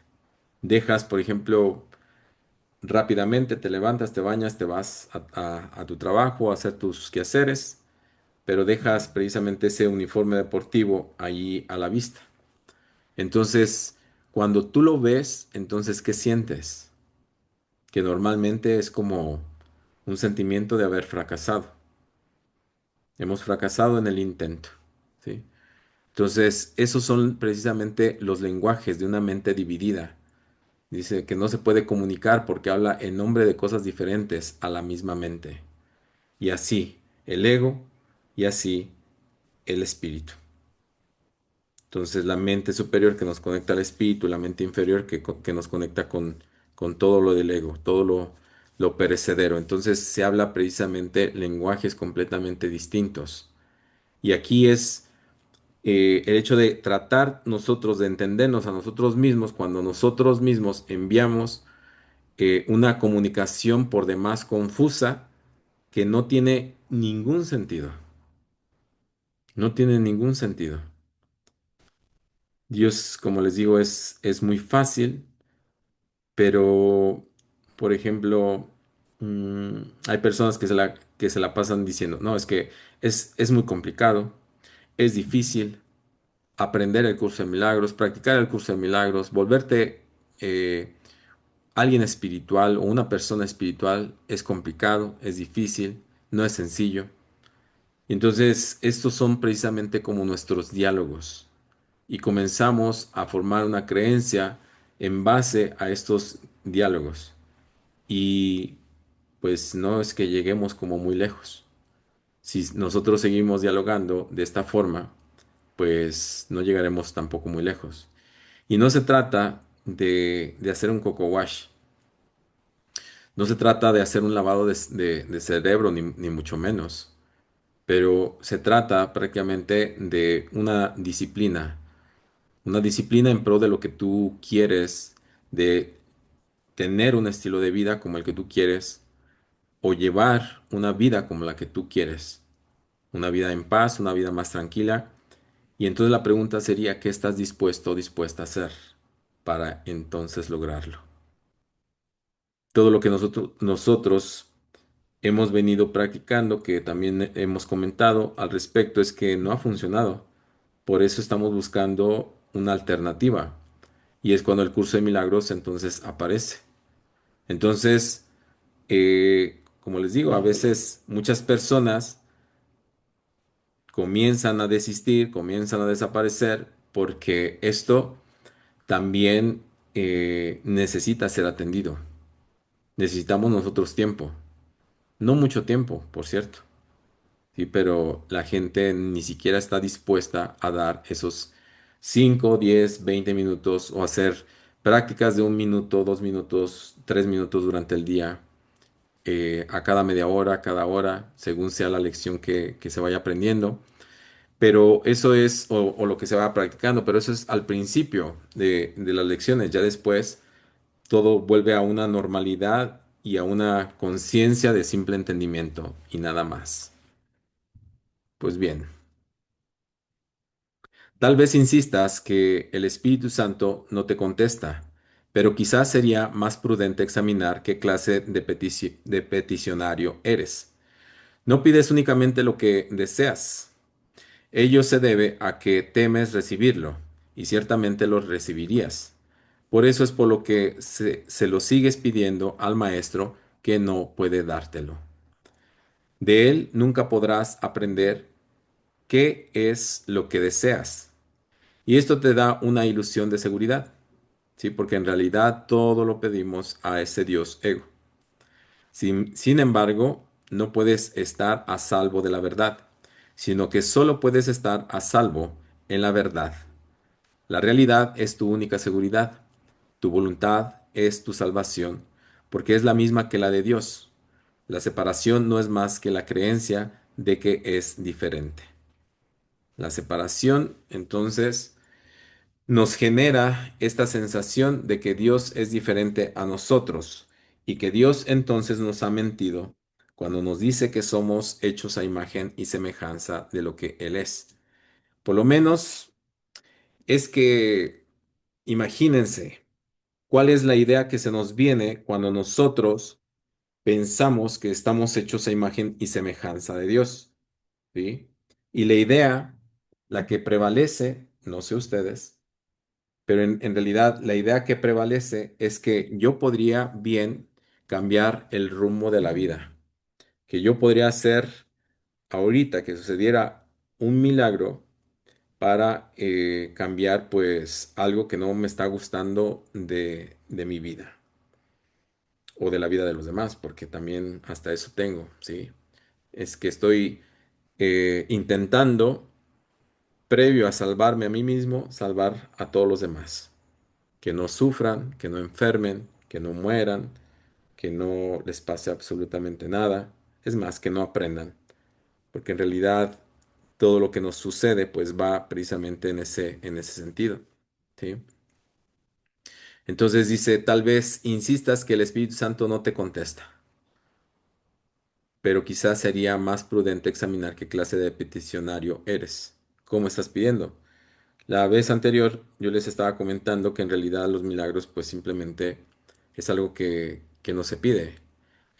Dejas, por ejemplo, rápidamente, te levantas, te bañas, te vas a tu trabajo a hacer tus quehaceres, pero dejas precisamente ese uniforme deportivo ahí a la vista. Entonces, cuando tú lo ves, entonces, ¿qué sientes? Que normalmente es como un sentimiento de haber fracasado. Hemos fracasado en el intento, ¿sí? Entonces, esos son precisamente los lenguajes de una mente dividida. Dice que no se puede comunicar porque habla en nombre de cosas diferentes a la misma mente. Y así el ego y así el espíritu. Entonces, la mente superior que nos conecta al espíritu, la mente inferior que nos conecta con todo lo del ego, todo lo perecedero. Entonces, se habla precisamente lenguajes completamente distintos. Y aquí es el hecho de tratar nosotros de entendernos a nosotros mismos cuando nosotros mismos enviamos una comunicación por demás confusa que no tiene ningún sentido. No tiene ningún sentido. Dios, como les digo, es muy fácil, pero, por ejemplo, hay personas que se la pasan diciendo, no, es que es muy complicado, es difícil aprender el curso de milagros, practicar el curso de milagros, volverte eh, alguien espiritual o una persona espiritual es complicado, es difícil, no es sencillo. Y entonces, estos son precisamente como nuestros diálogos y comenzamos a formar una creencia en base a estos diálogos. Y pues no es que lleguemos como muy lejos. Si nosotros seguimos dialogando de esta forma, pues no llegaremos tampoco muy lejos. Y no se trata de hacer un coco wash, no se trata de hacer un lavado de cerebro, ni mucho menos, pero se trata prácticamente de una disciplina en pro de lo que tú quieres, de tener un estilo de vida como el que tú quieres, o llevar una vida como la que tú quieres, una vida en paz, una vida más tranquila. Y entonces la pregunta sería, ¿qué estás dispuesto o dispuesta a hacer para entonces lograrlo? Todo lo que nosotros hemos venido practicando, que también hemos comentado al respecto, es que no ha funcionado. Por eso estamos buscando una alternativa. Y es cuando el curso de milagros entonces aparece. Entonces, como les digo, a veces muchas personas comienzan a desistir, comienzan a desaparecer, porque esto también necesita ser atendido. Necesitamos nosotros tiempo. No mucho tiempo, por cierto. Sí, pero la gente ni siquiera está dispuesta a dar esos 5, 10, 20 minutos o hacer prácticas de 1 minuto, 2 minutos, 3 minutos durante el día, a cada media hora, cada hora, según sea la lección que se vaya aprendiendo. Pero eso es, o lo que se va practicando, pero eso es al principio de las lecciones. Ya después todo vuelve a una normalidad y a una conciencia de simple entendimiento y nada más. Pues bien. Tal vez insistas que el Espíritu Santo no te contesta, pero quizás sería más prudente examinar qué clase de peticionario eres. No pides únicamente lo que deseas. Ello se debe a que temes recibirlo, y ciertamente lo recibirías. Por eso es por lo que se lo sigues pidiendo al Maestro que no puede dártelo. De él nunca podrás aprender qué es lo que deseas. Y esto te da una ilusión de seguridad, ¿sí? Porque en realidad todo lo pedimos a ese Dios ego. Sin embargo, no puedes estar a salvo de la verdad, sino que solo puedes estar a salvo en la verdad. La realidad es tu única seguridad. Tu voluntad es tu salvación, porque es la misma que la de Dios. La separación no es más que la creencia de que es diferente. La separación, entonces, nos genera esta sensación de que Dios es diferente a nosotros y que Dios entonces nos ha mentido cuando nos dice que somos hechos a imagen y semejanza de lo que Él es. Por lo menos es que imagínense cuál es la idea que se nos viene cuando nosotros pensamos que estamos hechos a imagen y semejanza de Dios, ¿sí? Y la idea, la que prevalece, no sé ustedes, pero en realidad la idea que prevalece es que yo podría bien cambiar el rumbo de la vida, que yo podría hacer ahorita que sucediera un milagro para cambiar pues algo que no me está gustando de mi vida o de la vida de los demás, porque también hasta eso tengo, ¿sí? Es que estoy intentando, previo a salvarme a mí mismo, salvar a todos los demás. Que no sufran, que no enfermen, que no mueran, que no les pase absolutamente nada. Es más, que no aprendan, porque en realidad todo lo que nos sucede pues va precisamente en ese sentido, ¿sí? Entonces dice, tal vez insistas que el Espíritu Santo no te contesta, pero quizás sería más prudente examinar qué clase de peticionario eres. ¿Cómo estás pidiendo? La vez anterior yo les estaba comentando que en realidad los milagros pues simplemente es algo que no se pide.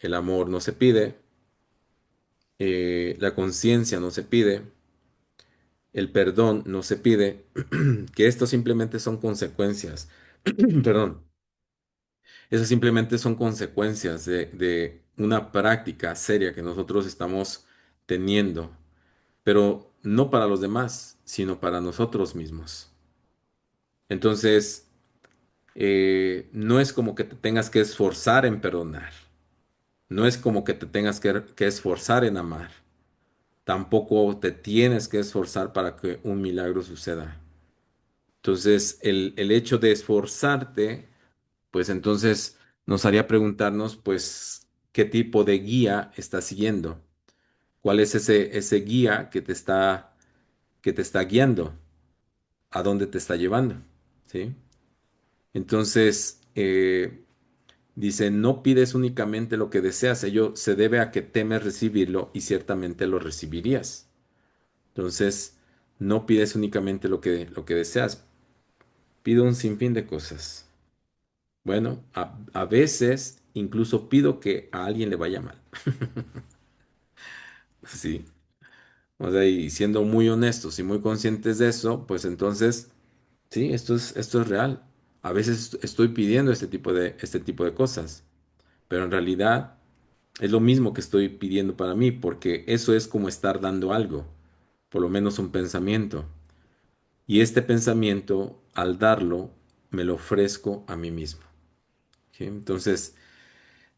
El amor no se pide, la conciencia no se pide, el perdón no se pide, que esto simplemente son consecuencias. Perdón, esas simplemente son consecuencias de una práctica seria que nosotros estamos teniendo, pero no para los demás, sino para nosotros mismos. Entonces, no es como que te tengas que esforzar en perdonar, no es como que te tengas que esforzar en amar, tampoco te tienes que esforzar para que un milagro suceda. Entonces, el hecho de esforzarte, pues entonces nos haría preguntarnos, pues, ¿qué tipo de guía estás siguiendo? ¿Cuál es ese guía que te está guiando? ¿A dónde te está llevando? ¿Sí? Entonces, dice, no pides únicamente lo que deseas, ello se debe a que temes recibirlo y ciertamente lo recibirías. Entonces, no pides únicamente lo que deseas, pido un sinfín de cosas. Bueno, a veces incluso pido que a alguien le vaya mal. Sí. O sea, y siendo muy honestos y muy conscientes de eso, pues entonces, sí, esto es real. A veces estoy pidiendo este tipo de cosas, pero en realidad es lo mismo que estoy pidiendo para mí, porque eso es como estar dando algo, por lo menos un pensamiento. Y este pensamiento, al darlo, me lo ofrezco a mí mismo. ¿Sí? Entonces,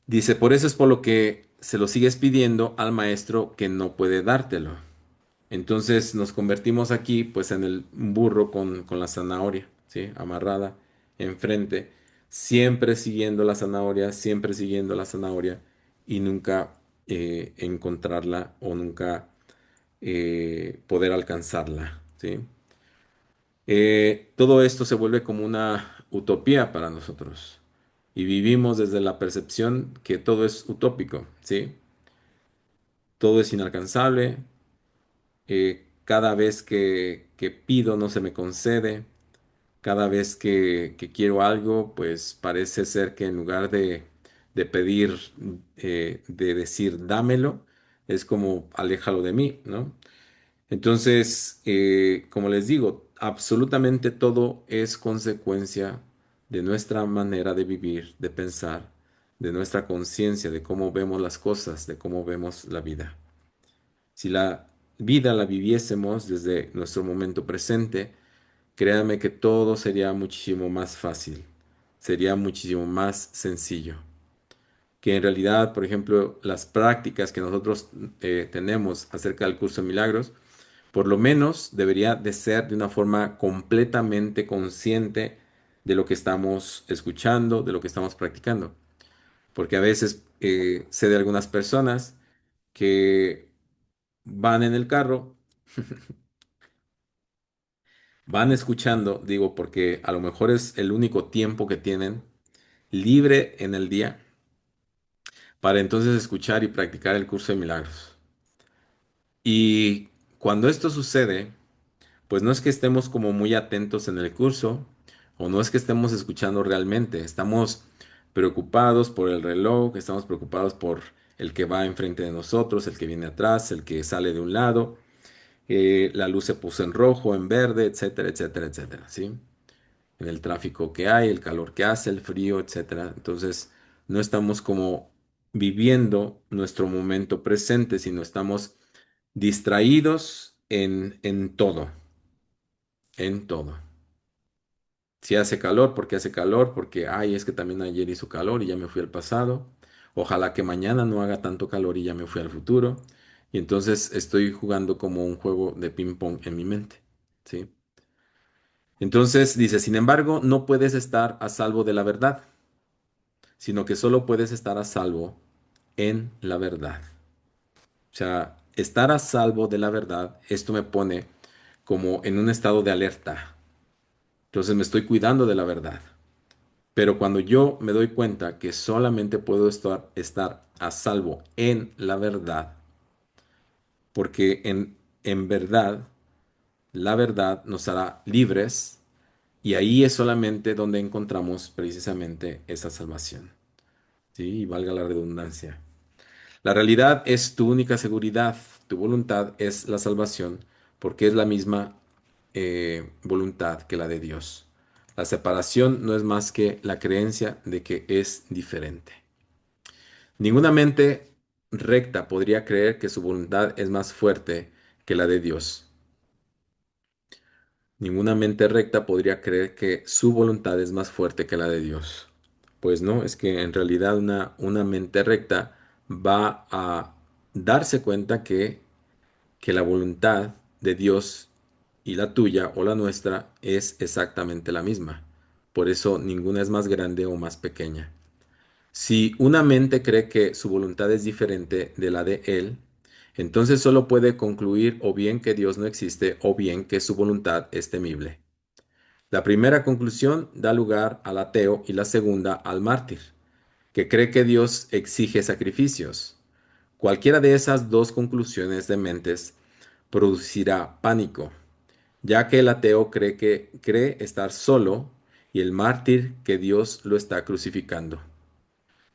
dice, por eso es por lo que se lo sigues pidiendo al maestro que no puede dártelo. Entonces nos convertimos aquí pues en el burro con la zanahoria, ¿sí? Amarrada enfrente, siempre siguiendo la zanahoria, siempre siguiendo la zanahoria y nunca encontrarla o nunca poder alcanzarla, ¿sí? Todo esto se vuelve como una utopía para nosotros y vivimos desde la percepción que todo es utópico, ¿sí? Todo es inalcanzable, cada vez que pido no se me concede, cada vez que quiero algo, pues parece ser que en lugar de pedir, de decir dámelo, es como aléjalo de mí, ¿no? Entonces, como les digo, absolutamente todo es consecuencia de nuestra manera de vivir, de pensar, de nuestra conciencia, de cómo vemos las cosas, de cómo vemos la vida. Si la vida la viviésemos desde nuestro momento presente, créanme que todo sería muchísimo más fácil, sería muchísimo más sencillo. Que en realidad, por ejemplo, las prácticas que nosotros tenemos acerca del curso de milagros, por lo menos debería de ser de una forma completamente consciente de lo que estamos escuchando, de lo que estamos practicando. Porque a veces sé de algunas personas que van en el carro, van escuchando, digo, porque a lo mejor es el único tiempo que tienen libre en el día para entonces escuchar y practicar el curso de milagros. Y cuando esto sucede, pues no es que estemos como muy atentos en el curso o no es que estemos escuchando realmente, estamos preocupados por el reloj, estamos preocupados por el que va enfrente de nosotros, el que viene atrás, el que sale de un lado, la luz se puso en rojo, en verde, etcétera, etcétera, etcétera, ¿sí? En el tráfico que hay, el calor que hace, el frío, etcétera. Entonces, no estamos como viviendo nuestro momento presente, sino estamos distraídos en todo, en todo. Si hace calor, porque hace calor, porque, ay, es que también ayer hizo calor y ya me fui al pasado. Ojalá que mañana no haga tanto calor y ya me fui al futuro. Y entonces estoy jugando como un juego de ping pong en mi mente, ¿sí? Entonces dice, sin embargo, no puedes estar a salvo de la verdad, sino que solo puedes estar a salvo en la verdad. O sea, estar a salvo de la verdad, esto me pone como en un estado de alerta. Entonces me estoy cuidando de la verdad. Pero cuando yo me doy cuenta que solamente puedo estar a salvo en la verdad, porque en verdad, la verdad nos hará libres y ahí es solamente donde encontramos precisamente esa salvación. ¿Sí? Y valga la redundancia. La realidad es tu única seguridad, tu voluntad es la salvación, porque es la misma voluntad que la de Dios. La separación no es más que la creencia de que es diferente. Ninguna mente recta podría creer que su voluntad es más fuerte que la de Dios. Ninguna mente recta podría creer que su voluntad es más fuerte que la de Dios. Pues no, es que en realidad una mente recta va a darse cuenta que la voluntad de Dios y la tuya o la nuestra es exactamente la misma. Por eso ninguna es más grande o más pequeña. Si una mente cree que su voluntad es diferente de la de él, entonces solo puede concluir o bien que Dios no existe o bien que su voluntad es temible. La primera conclusión da lugar al ateo y la segunda al mártir, que cree que Dios exige sacrificios. Cualquiera de esas dos conclusiones de mentes producirá pánico, ya que el ateo cree estar solo y el mártir que Dios lo está crucificando.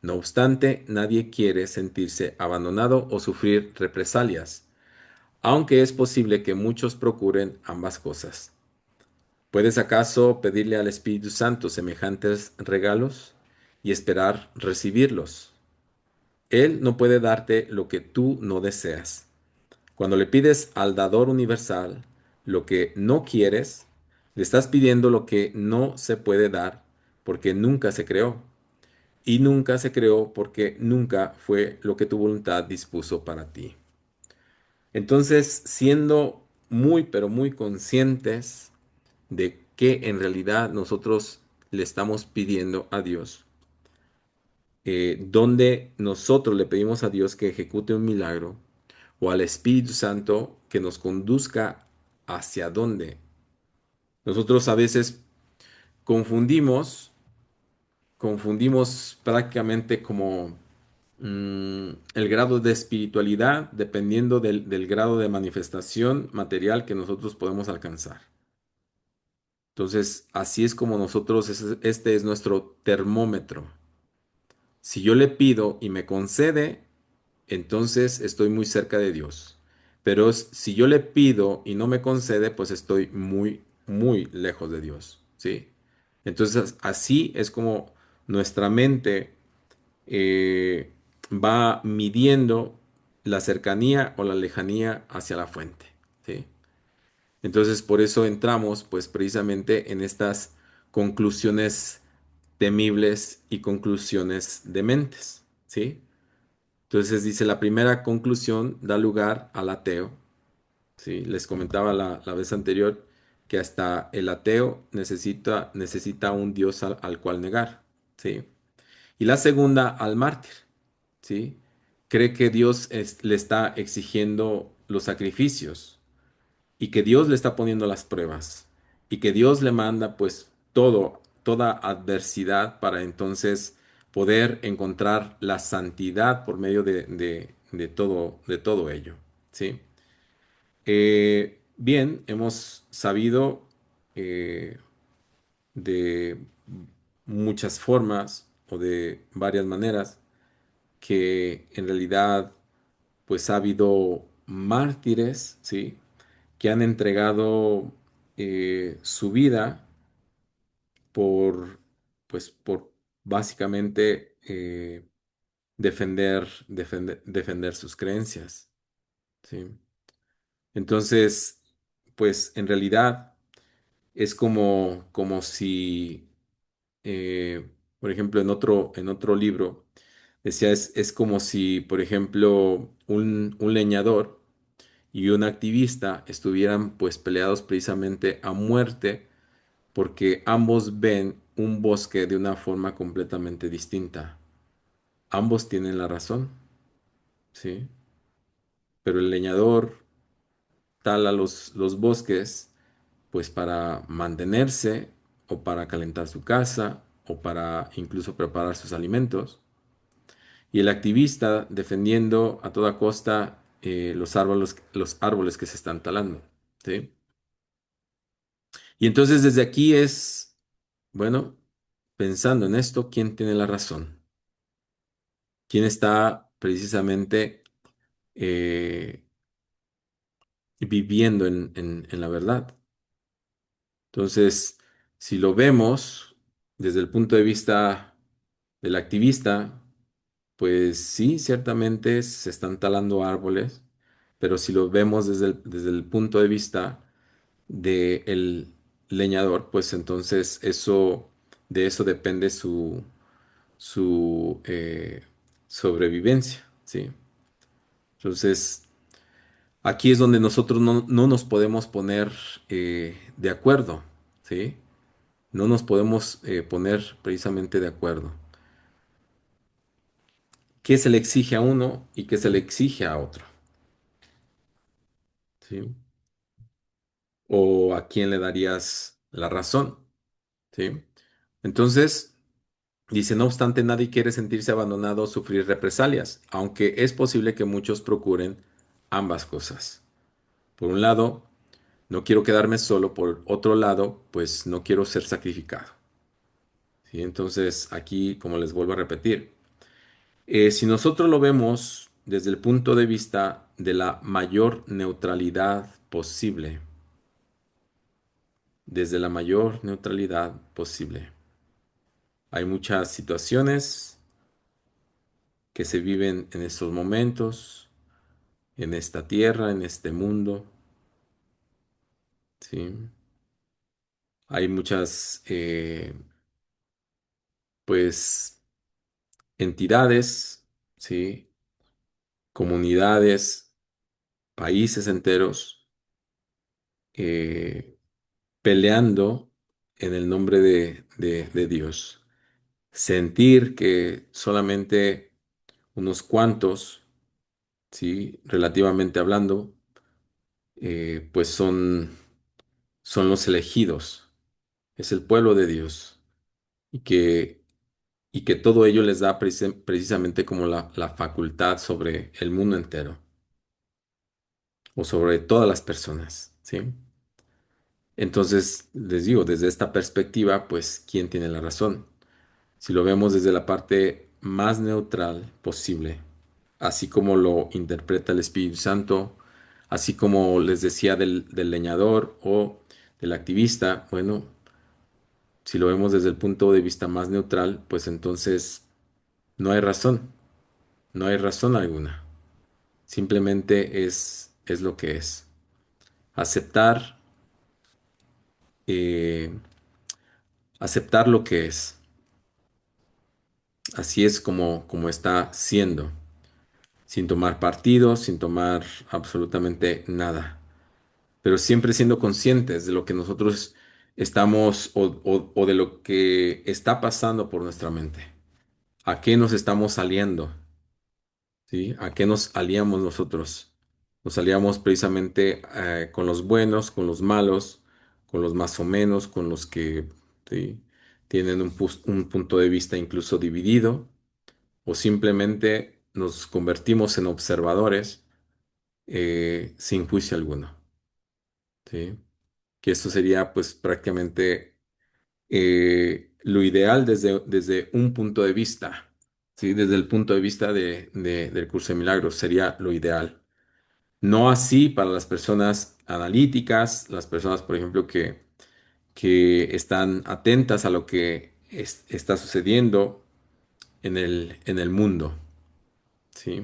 No obstante, nadie quiere sentirse abandonado o sufrir represalias. aunque es posible que muchos procuren ambas cosas. ¿Puedes acaso pedirle al Espíritu Santo semejantes regalos y esperar recibirlos? Él no puede darte lo que tú no deseas. Cuando le pides al dador universal lo que no quieres, le estás pidiendo lo que no se puede dar porque nunca se creó. Y nunca se creó porque nunca fue lo que tu voluntad dispuso para ti. Entonces, siendo muy, pero muy conscientes de que en realidad nosotros le estamos pidiendo a Dios, donde nosotros le pedimos a Dios que ejecute un milagro o al Espíritu Santo que nos conduzca hacia dónde. Nosotros a veces confundimos, confundimos prácticamente como el grado de espiritualidad dependiendo del grado de manifestación material que nosotros podemos alcanzar. Entonces, así es como nosotros, este es nuestro termómetro. Si yo le pido y me concede, entonces estoy muy cerca de Dios. Pero si yo le pido y no me concede, pues estoy muy, muy lejos de Dios, ¿sí? Entonces, así es como nuestra mente eh, va midiendo la cercanía o la lejanía hacia la fuente, ¿sí? Entonces, por eso entramos, pues, precisamente en estas conclusiones temibles y conclusiones dementes, ¿sí? Entonces dice, la primera conclusión da lugar al ateo, ¿sí? Les comentaba la vez anterior que hasta el ateo necesita un Dios al cual negar, ¿sí? Y la segunda al mártir, ¿sí? Cree que Dios le está exigiendo los sacrificios y que Dios le está poniendo las pruebas y que Dios le manda pues toda adversidad para entonces poder encontrar la santidad por medio de todo ello, ¿sí? Bien, hemos sabido eh, de muchas formas o de varias maneras que en realidad pues ha habido mártires, ¿sí? Que han entregado su vida por, pues, por básicamente defender sus creencias, ¿sí? Entonces, pues en realidad es como si, eh, por ejemplo, en otro libro, decía, es como si, por ejemplo, un leñador y un activista estuvieran pues peleados precisamente a muerte porque ambos ven un bosque de una forma completamente distinta. Ambos tienen la razón, ¿sí? Pero el leñador tala los bosques pues para mantenerse o para calentar su casa o para incluso preparar sus alimentos. Y el activista defendiendo a toda costa los árboles que se están talando, ¿sí? Y entonces desde aquí es, bueno, pensando en esto, ¿quién tiene la razón? ¿Quién está precisamente eh, viviendo en la verdad? Entonces, si lo vemos desde el punto de vista del activista, pues sí, ciertamente se están talando árboles, pero si lo vemos desde el punto de vista del leñador, pues entonces de eso depende su sobrevivencia, ¿sí? Entonces, aquí es donde nosotros no nos podemos poner de acuerdo, ¿sí? No nos podemos poner precisamente de acuerdo. ¿Qué se le exige a uno y qué se le exige a otro? ¿Sí? ¿O a quién le darías la razón? ¿Sí? Entonces, dice, no obstante, nadie quiere sentirse abandonado o sufrir represalias, aunque es posible que muchos procuren ambas cosas. Por un lado, no quiero quedarme solo, por otro lado, pues no quiero ser sacrificado. ¿Sí? Entonces, aquí, como les vuelvo a repetir, si nosotros lo vemos desde el punto de vista de la mayor neutralidad posible, desde la mayor neutralidad posible. Hay muchas situaciones que se viven en estos momentos, en esta tierra, en este mundo, ¿sí? Hay muchas, pues, entidades, ¿sí? Comunidades, países enteros, eh, peleando en el nombre de Dios. Sentir que solamente unos cuantos, ¿sí? Relativamente hablando, pues son los elegidos, es el pueblo de Dios, y que todo ello les da precisamente como la facultad sobre el mundo entero, o sobre todas las personas, ¿sí? Entonces, les digo, desde esta perspectiva, pues, ¿quién tiene la razón? Si lo vemos desde la parte más neutral posible, así como lo interpreta el Espíritu Santo, así como les decía del leñador o del activista, bueno, si lo vemos desde el punto de vista más neutral, pues entonces no hay razón, no hay razón alguna. Simplemente es lo que es. Aceptar, eh, aceptar lo que es. Así es como está siendo, sin tomar partido, sin tomar absolutamente nada, pero siempre siendo conscientes de lo que nosotros estamos o de lo que está pasando por nuestra mente. ¿A qué nos estamos aliando? ¿Sí? ¿A qué nos aliamos nosotros? Nos aliamos precisamente con los buenos, con los malos, con los más o menos, con los que ¿sí? tienen un punto de vista incluso dividido, o simplemente nos convertimos en observadores sin juicio alguno. ¿Sí? Que esto sería pues prácticamente lo ideal desde un punto de vista. ¿Sí? Desde el punto de vista del curso de milagros sería lo ideal. No así para las personas analíticas, las personas, por ejemplo, que están atentas a lo que está sucediendo en el mundo, ¿sí?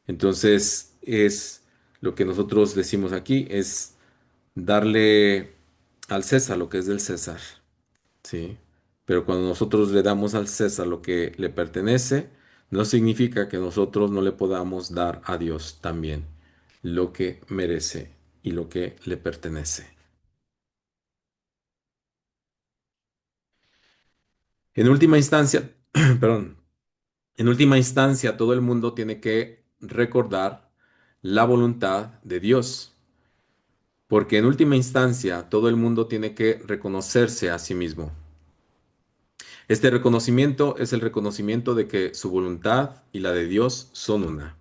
Entonces, es lo que nosotros decimos aquí, es darle al César lo que es del César, ¿sí? Pero cuando nosotros le damos al César lo que le pertenece, no significa que nosotros no le podamos dar a Dios también lo que merece y lo que le pertenece. En última instancia, perdón, en última instancia, todo el mundo tiene que recordar la voluntad de Dios, porque en última instancia, todo el mundo tiene que reconocerse a sí mismo. Este reconocimiento es el reconocimiento de que su voluntad y la de Dios son una.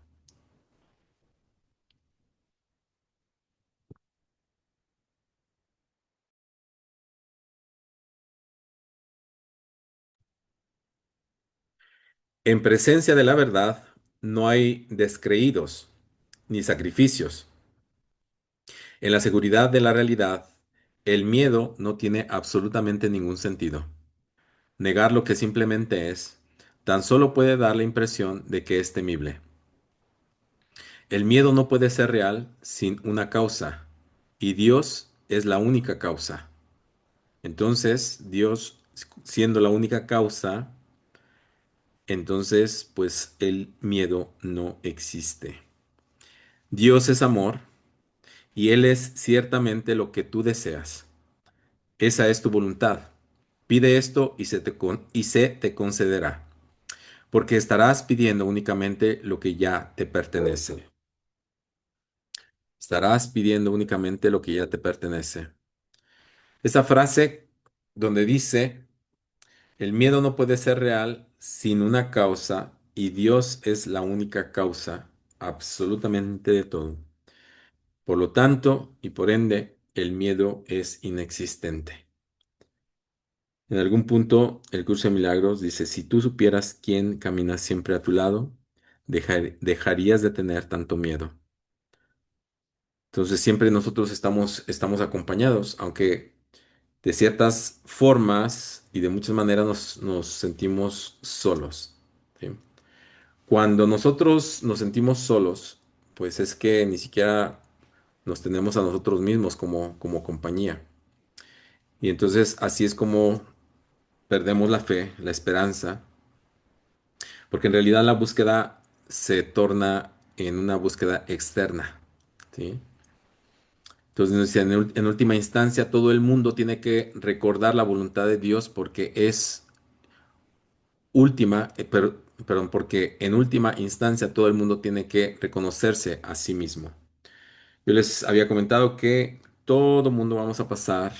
En presencia de la verdad no hay descreídos ni sacrificios. En la seguridad de la realidad, el miedo no tiene absolutamente ningún sentido. Negar lo que simplemente es, tan solo puede dar la impresión de que es temible. El miedo no puede ser real sin una causa, y Dios es la única causa. Entonces, Dios, siendo la única causa, entonces, pues el miedo no existe. Dios es amor, y Él es ciertamente lo que tú deseas. Esa es tu voluntad. Pide esto y se te concederá, porque estarás pidiendo únicamente lo que ya te pertenece. Estarás pidiendo únicamente lo que ya te pertenece. Esa frase donde dice, el miedo no puede ser real sin una causa y Dios es la única causa absolutamente de todo. Por lo tanto, y por ende, el miedo es inexistente. En algún punto, el curso de milagros dice, si tú supieras quién camina siempre a tu lado, dejarías de tener tanto miedo. Entonces siempre nosotros estamos acompañados, aunque de ciertas formas y de muchas maneras nos sentimos solos. ¿Sí? Cuando nosotros nos sentimos solos, pues es que ni siquiera nos tenemos a nosotros mismos como compañía. Y entonces así es como perdemos la fe, la esperanza, porque en realidad la búsqueda se torna en una búsqueda externa. ¿Sí? Entonces, nos dice, en última instancia, todo el mundo tiene que recordar la voluntad de Dios porque es última, perdón, porque en última instancia todo el mundo tiene que reconocerse a sí mismo. Yo les había comentado que todo mundo vamos a pasar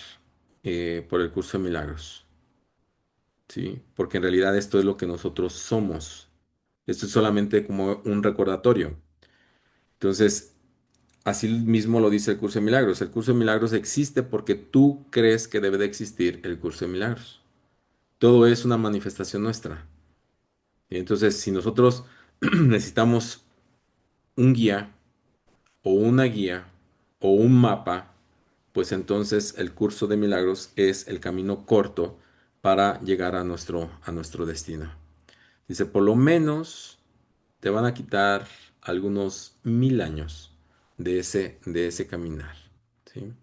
por el curso de milagros, ¿sí? Porque en realidad esto es lo que nosotros somos. Esto es solamente como un recordatorio. Entonces, así mismo lo dice el curso de milagros. El curso de milagros existe porque tú crees que debe de existir el curso de milagros. Todo es una manifestación nuestra. Y entonces, si nosotros necesitamos un guía o una guía o un mapa, pues entonces el curso de milagros es el camino corto para llegar a nuestro destino. Dice, por lo menos te van a quitar algunos 1000 años de ese caminar. ¿Sí?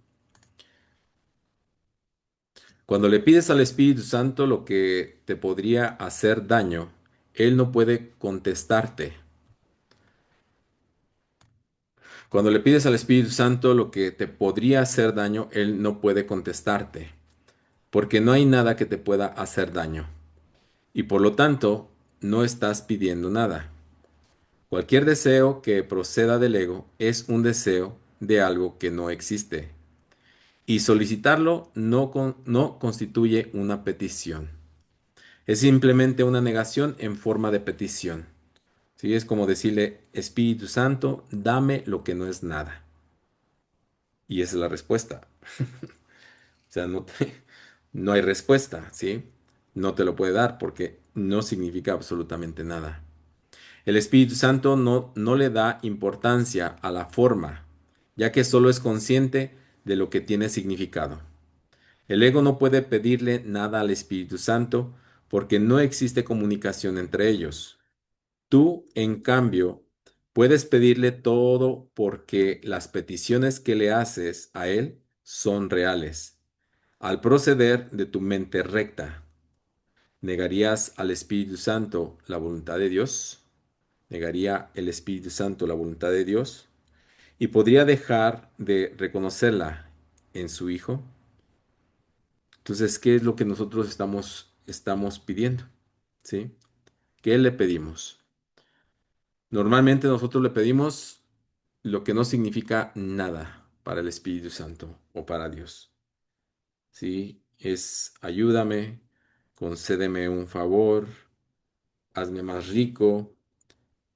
Cuando le pides al Espíritu Santo lo que te podría hacer daño, Él no puede contestarte. Cuando le pides al Espíritu Santo lo que te podría hacer daño, Él no puede contestarte, porque no hay nada que te pueda hacer daño. Y por lo tanto, no estás pidiendo nada. Cualquier deseo que proceda del ego es un deseo de algo que no existe. Y solicitarlo no constituye una petición. Es simplemente una negación en forma de petición. ¿Sí? Es como decirle, Espíritu Santo, dame lo que no es nada. Y esa es la respuesta. O sea, no hay respuesta, ¿sí? No te lo puede dar porque no significa absolutamente nada. El Espíritu Santo no le da importancia a la forma, ya que solo es consciente de lo que tiene significado. El ego no puede pedirle nada al Espíritu Santo porque no existe comunicación entre ellos. Tú, en cambio, puedes pedirle todo porque las peticiones que le haces a Él son reales. Al proceder de tu mente recta, ¿negarías al Espíritu Santo la voluntad de Dios? ¿Negaría el Espíritu Santo la voluntad de Dios? ¿Y podría dejar de reconocerla en su Hijo? Entonces, ¿qué es lo que nosotros estamos pidiendo? ¿Sí? ¿Qué le pedimos? Normalmente nosotros le pedimos lo que no significa nada para el Espíritu Santo o para Dios. ¿Sí? Es ayúdame, concédeme un favor, hazme más rico,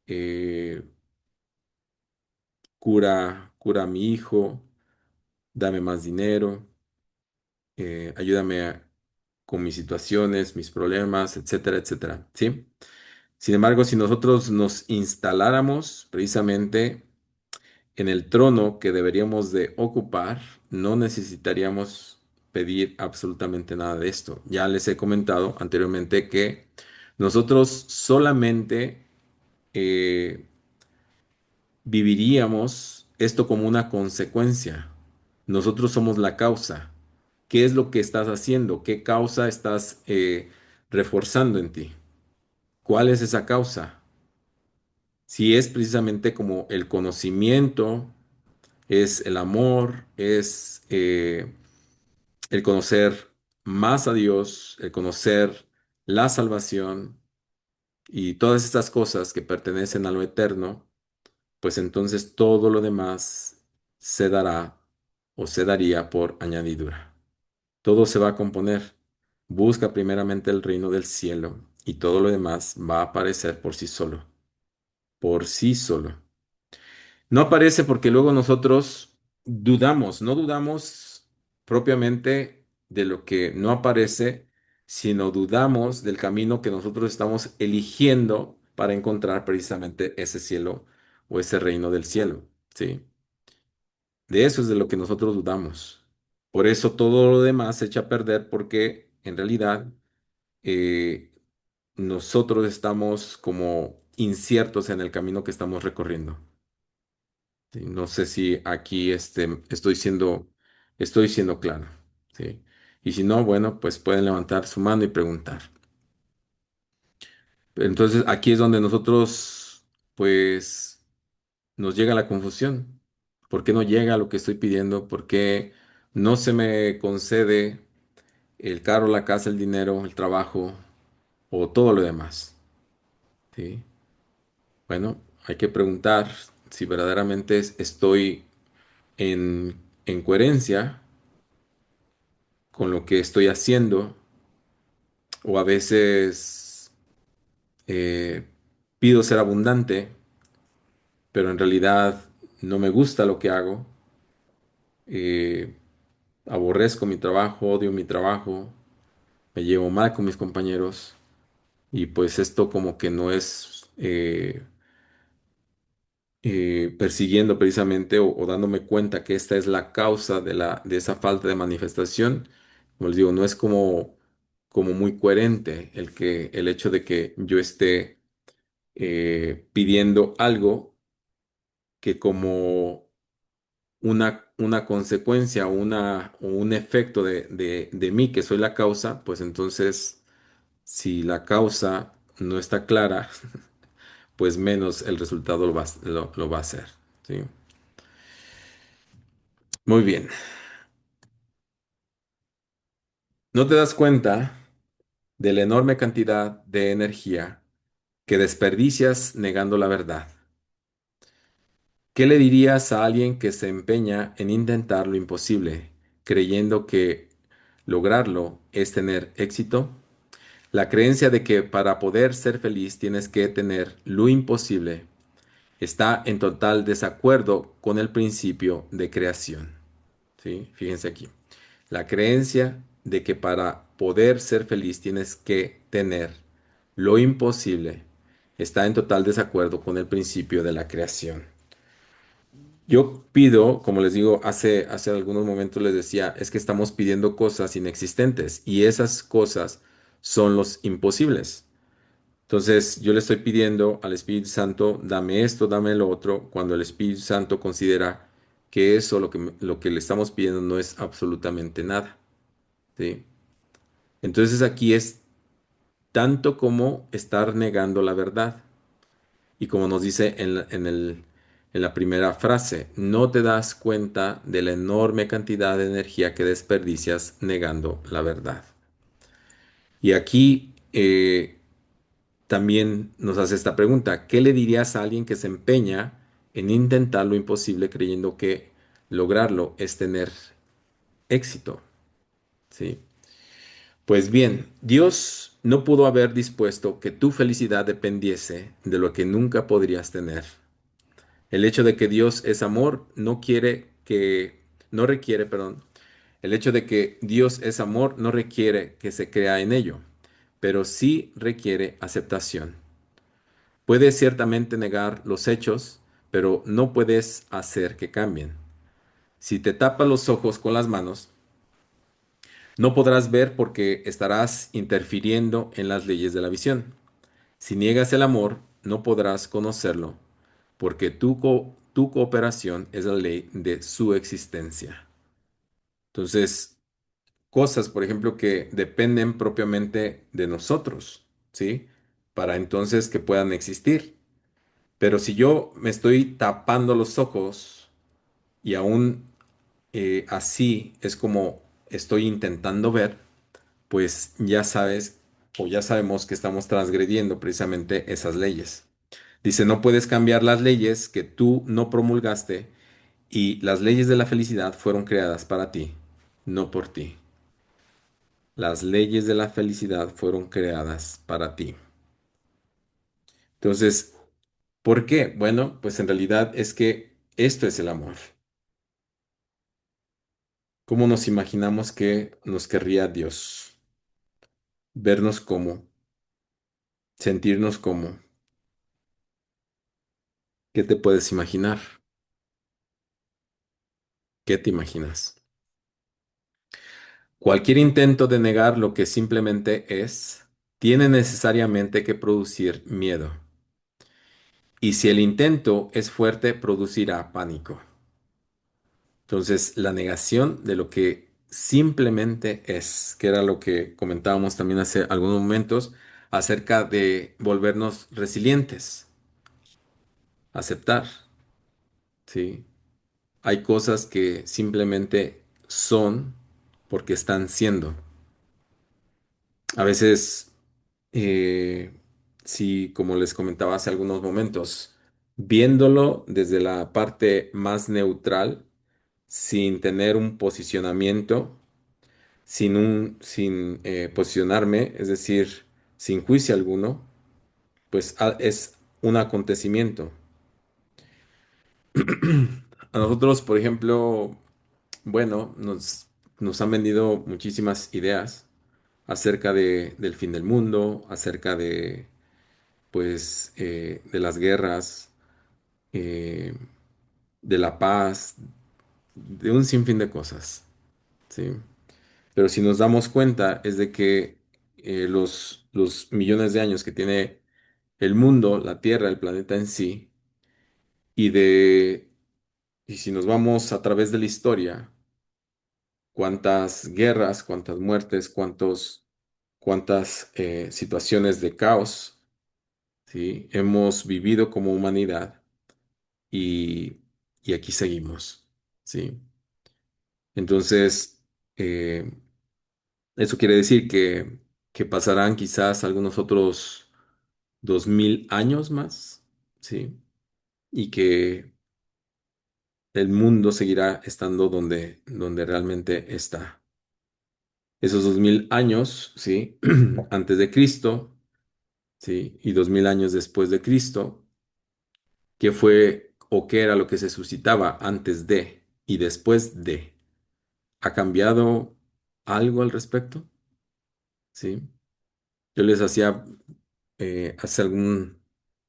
eh, cura a mi hijo, dame más dinero, con mis situaciones, mis problemas, etcétera, etcétera. ¿Sí? Sin embargo, si nosotros nos instaláramos precisamente en el trono que deberíamos de ocupar, no necesitaríamos pedir absolutamente nada de esto. Ya les he comentado anteriormente que nosotros solamente eh, viviríamos esto como una consecuencia. Nosotros somos la causa. ¿Qué es lo que estás haciendo? ¿Qué causa estás reforzando en ti? ¿Cuál es esa causa? Si es precisamente como el conocimiento, es el amor, es el conocer más a Dios, el conocer la salvación y todas estas cosas que pertenecen a lo eterno, pues entonces todo lo demás se dará o se daría por añadidura. Todo se va a componer. Busca primeramente el reino del cielo y todo lo demás va a aparecer por sí solo, por sí solo. No aparece porque luego nosotros dudamos, no dudamos propiamente de lo que no aparece, sino dudamos del camino que nosotros estamos eligiendo para encontrar precisamente ese cielo o ese reino del cielo, ¿sí? De eso es de lo que nosotros dudamos. Por eso todo lo demás se echa a perder porque en realidad eh, nosotros estamos como inciertos en el camino que estamos recorriendo. ¿Sí? No sé si aquí estoy siendo claro. ¿Sí? Y si no, bueno, pues pueden levantar su mano y preguntar. Entonces aquí es donde nosotros, pues, nos llega la confusión. ¿Por qué no llega lo que estoy pidiendo? ¿Por qué no se me concede el carro, la casa, el dinero, el trabajo o todo lo demás? ¿Sí? Bueno, hay que preguntar si verdaderamente estoy en coherencia con lo que estoy haciendo o a veces eh, pido ser abundante, pero en realidad no me gusta lo que hago. eh, Aborrezco mi trabajo, odio mi trabajo, me llevo mal con mis compañeros y pues esto como que no es persiguiendo precisamente o dándome cuenta que esta es la causa de esa falta de manifestación. Como les digo, no es como muy coherente el hecho de que yo esté pidiendo algo que como una consecuencia o un efecto de mí, que soy la causa, pues entonces, si la causa no está clara, pues menos el resultado lo va a hacer. ¿Sí? Muy bien. ¿No te das cuenta de la enorme cantidad de energía que desperdicias negando la verdad? ¿Qué le dirías a alguien que se empeña en intentar lo imposible, creyendo que lograrlo es tener éxito? La creencia de que para poder ser feliz tienes que tener lo imposible está en total desacuerdo con el principio de creación. ¿Sí? Fíjense aquí. La creencia de que para poder ser feliz tienes que tener lo imposible está en total desacuerdo con el principio de la creación. Yo pido, como les digo, hace algunos momentos les decía, es que estamos pidiendo cosas inexistentes y esas cosas son los imposibles. Entonces yo le estoy pidiendo al Espíritu Santo, dame esto, dame lo otro, cuando el Espíritu Santo considera que eso, lo que le estamos pidiendo, no es absolutamente nada. ¿Sí? Entonces aquí es tanto como estar negando la verdad. Y como nos dice en la primera frase, no te das cuenta de la enorme cantidad de energía que desperdicias negando la verdad. Y aquí también nos hace esta pregunta, ¿qué le dirías a alguien que se empeña en intentar lo imposible creyendo que lograrlo es tener éxito? ¿Sí? Pues bien, Dios no pudo haber dispuesto que tu felicidad dependiese de lo que nunca podrías tener. El hecho de que Dios es amor no requiere, perdón, el hecho de que Dios es amor no requiere que se crea en ello, pero sí requiere aceptación. Puedes ciertamente negar los hechos, pero no puedes hacer que cambien. Si te tapas los ojos con las manos, no podrás ver porque estarás interfiriendo en las leyes de la visión. Si niegas el amor, no podrás conocerlo, porque tu cooperación es la ley de su existencia. Entonces, cosas, por ejemplo, que dependen propiamente de nosotros, ¿sí? Para entonces que puedan existir. Pero si yo me estoy tapando los ojos y aún así es como estoy intentando ver, pues ya sabes o ya sabemos que estamos transgrediendo precisamente esas leyes. Dice, no puedes cambiar las leyes que tú no promulgaste y las leyes de la felicidad fueron creadas para ti, no por ti. Las leyes de la felicidad fueron creadas para ti. Entonces, ¿por qué? Bueno, pues en realidad es que esto es el amor. ¿Cómo nos imaginamos que nos querría Dios? Vernos como, sentirnos como. ¿Qué te puedes imaginar? ¿Qué te imaginas? Cualquier intento de negar lo que simplemente es, tiene necesariamente que producir miedo. Y si el intento es fuerte, producirá pánico. Entonces, la negación de lo que simplemente es, que era lo que comentábamos también hace algunos momentos, acerca de volvernos resilientes, aceptar, ¿sí? Hay cosas que simplemente son porque están siendo. A veces, eh, sí, como les comentaba hace algunos momentos, viéndolo desde la parte más neutral, sin tener un posicionamiento, sin posicionarme, es decir, sin juicio alguno, pues es un acontecimiento. A nosotros, por ejemplo, bueno, nos han vendido muchísimas ideas acerca del fin del mundo, acerca de, pues, de las guerras, eh, de la paz, de un sinfín de cosas, ¿sí? Pero si nos damos cuenta es de que los millones de años que tiene el mundo, la Tierra, el planeta en sí, y de, y si nos vamos a través de la historia, cuántas guerras, cuántas muertes, cuántas situaciones de caos, ¿sí? Hemos vivido como humanidad y, y aquí seguimos, ¿sí? Entonces, eh, eso quiere decir que pasarán quizás algunos otros 2000 años más, ¿sí? Y que el mundo seguirá estando donde realmente está. Esos 2000 años, ¿sí? Antes de Cristo, ¿sí? Y 2000 años después de Cristo, ¿qué fue o qué era lo que se suscitaba antes de y después de? ¿Ha cambiado algo al respecto? ¿Sí? Yo les hacía hace algún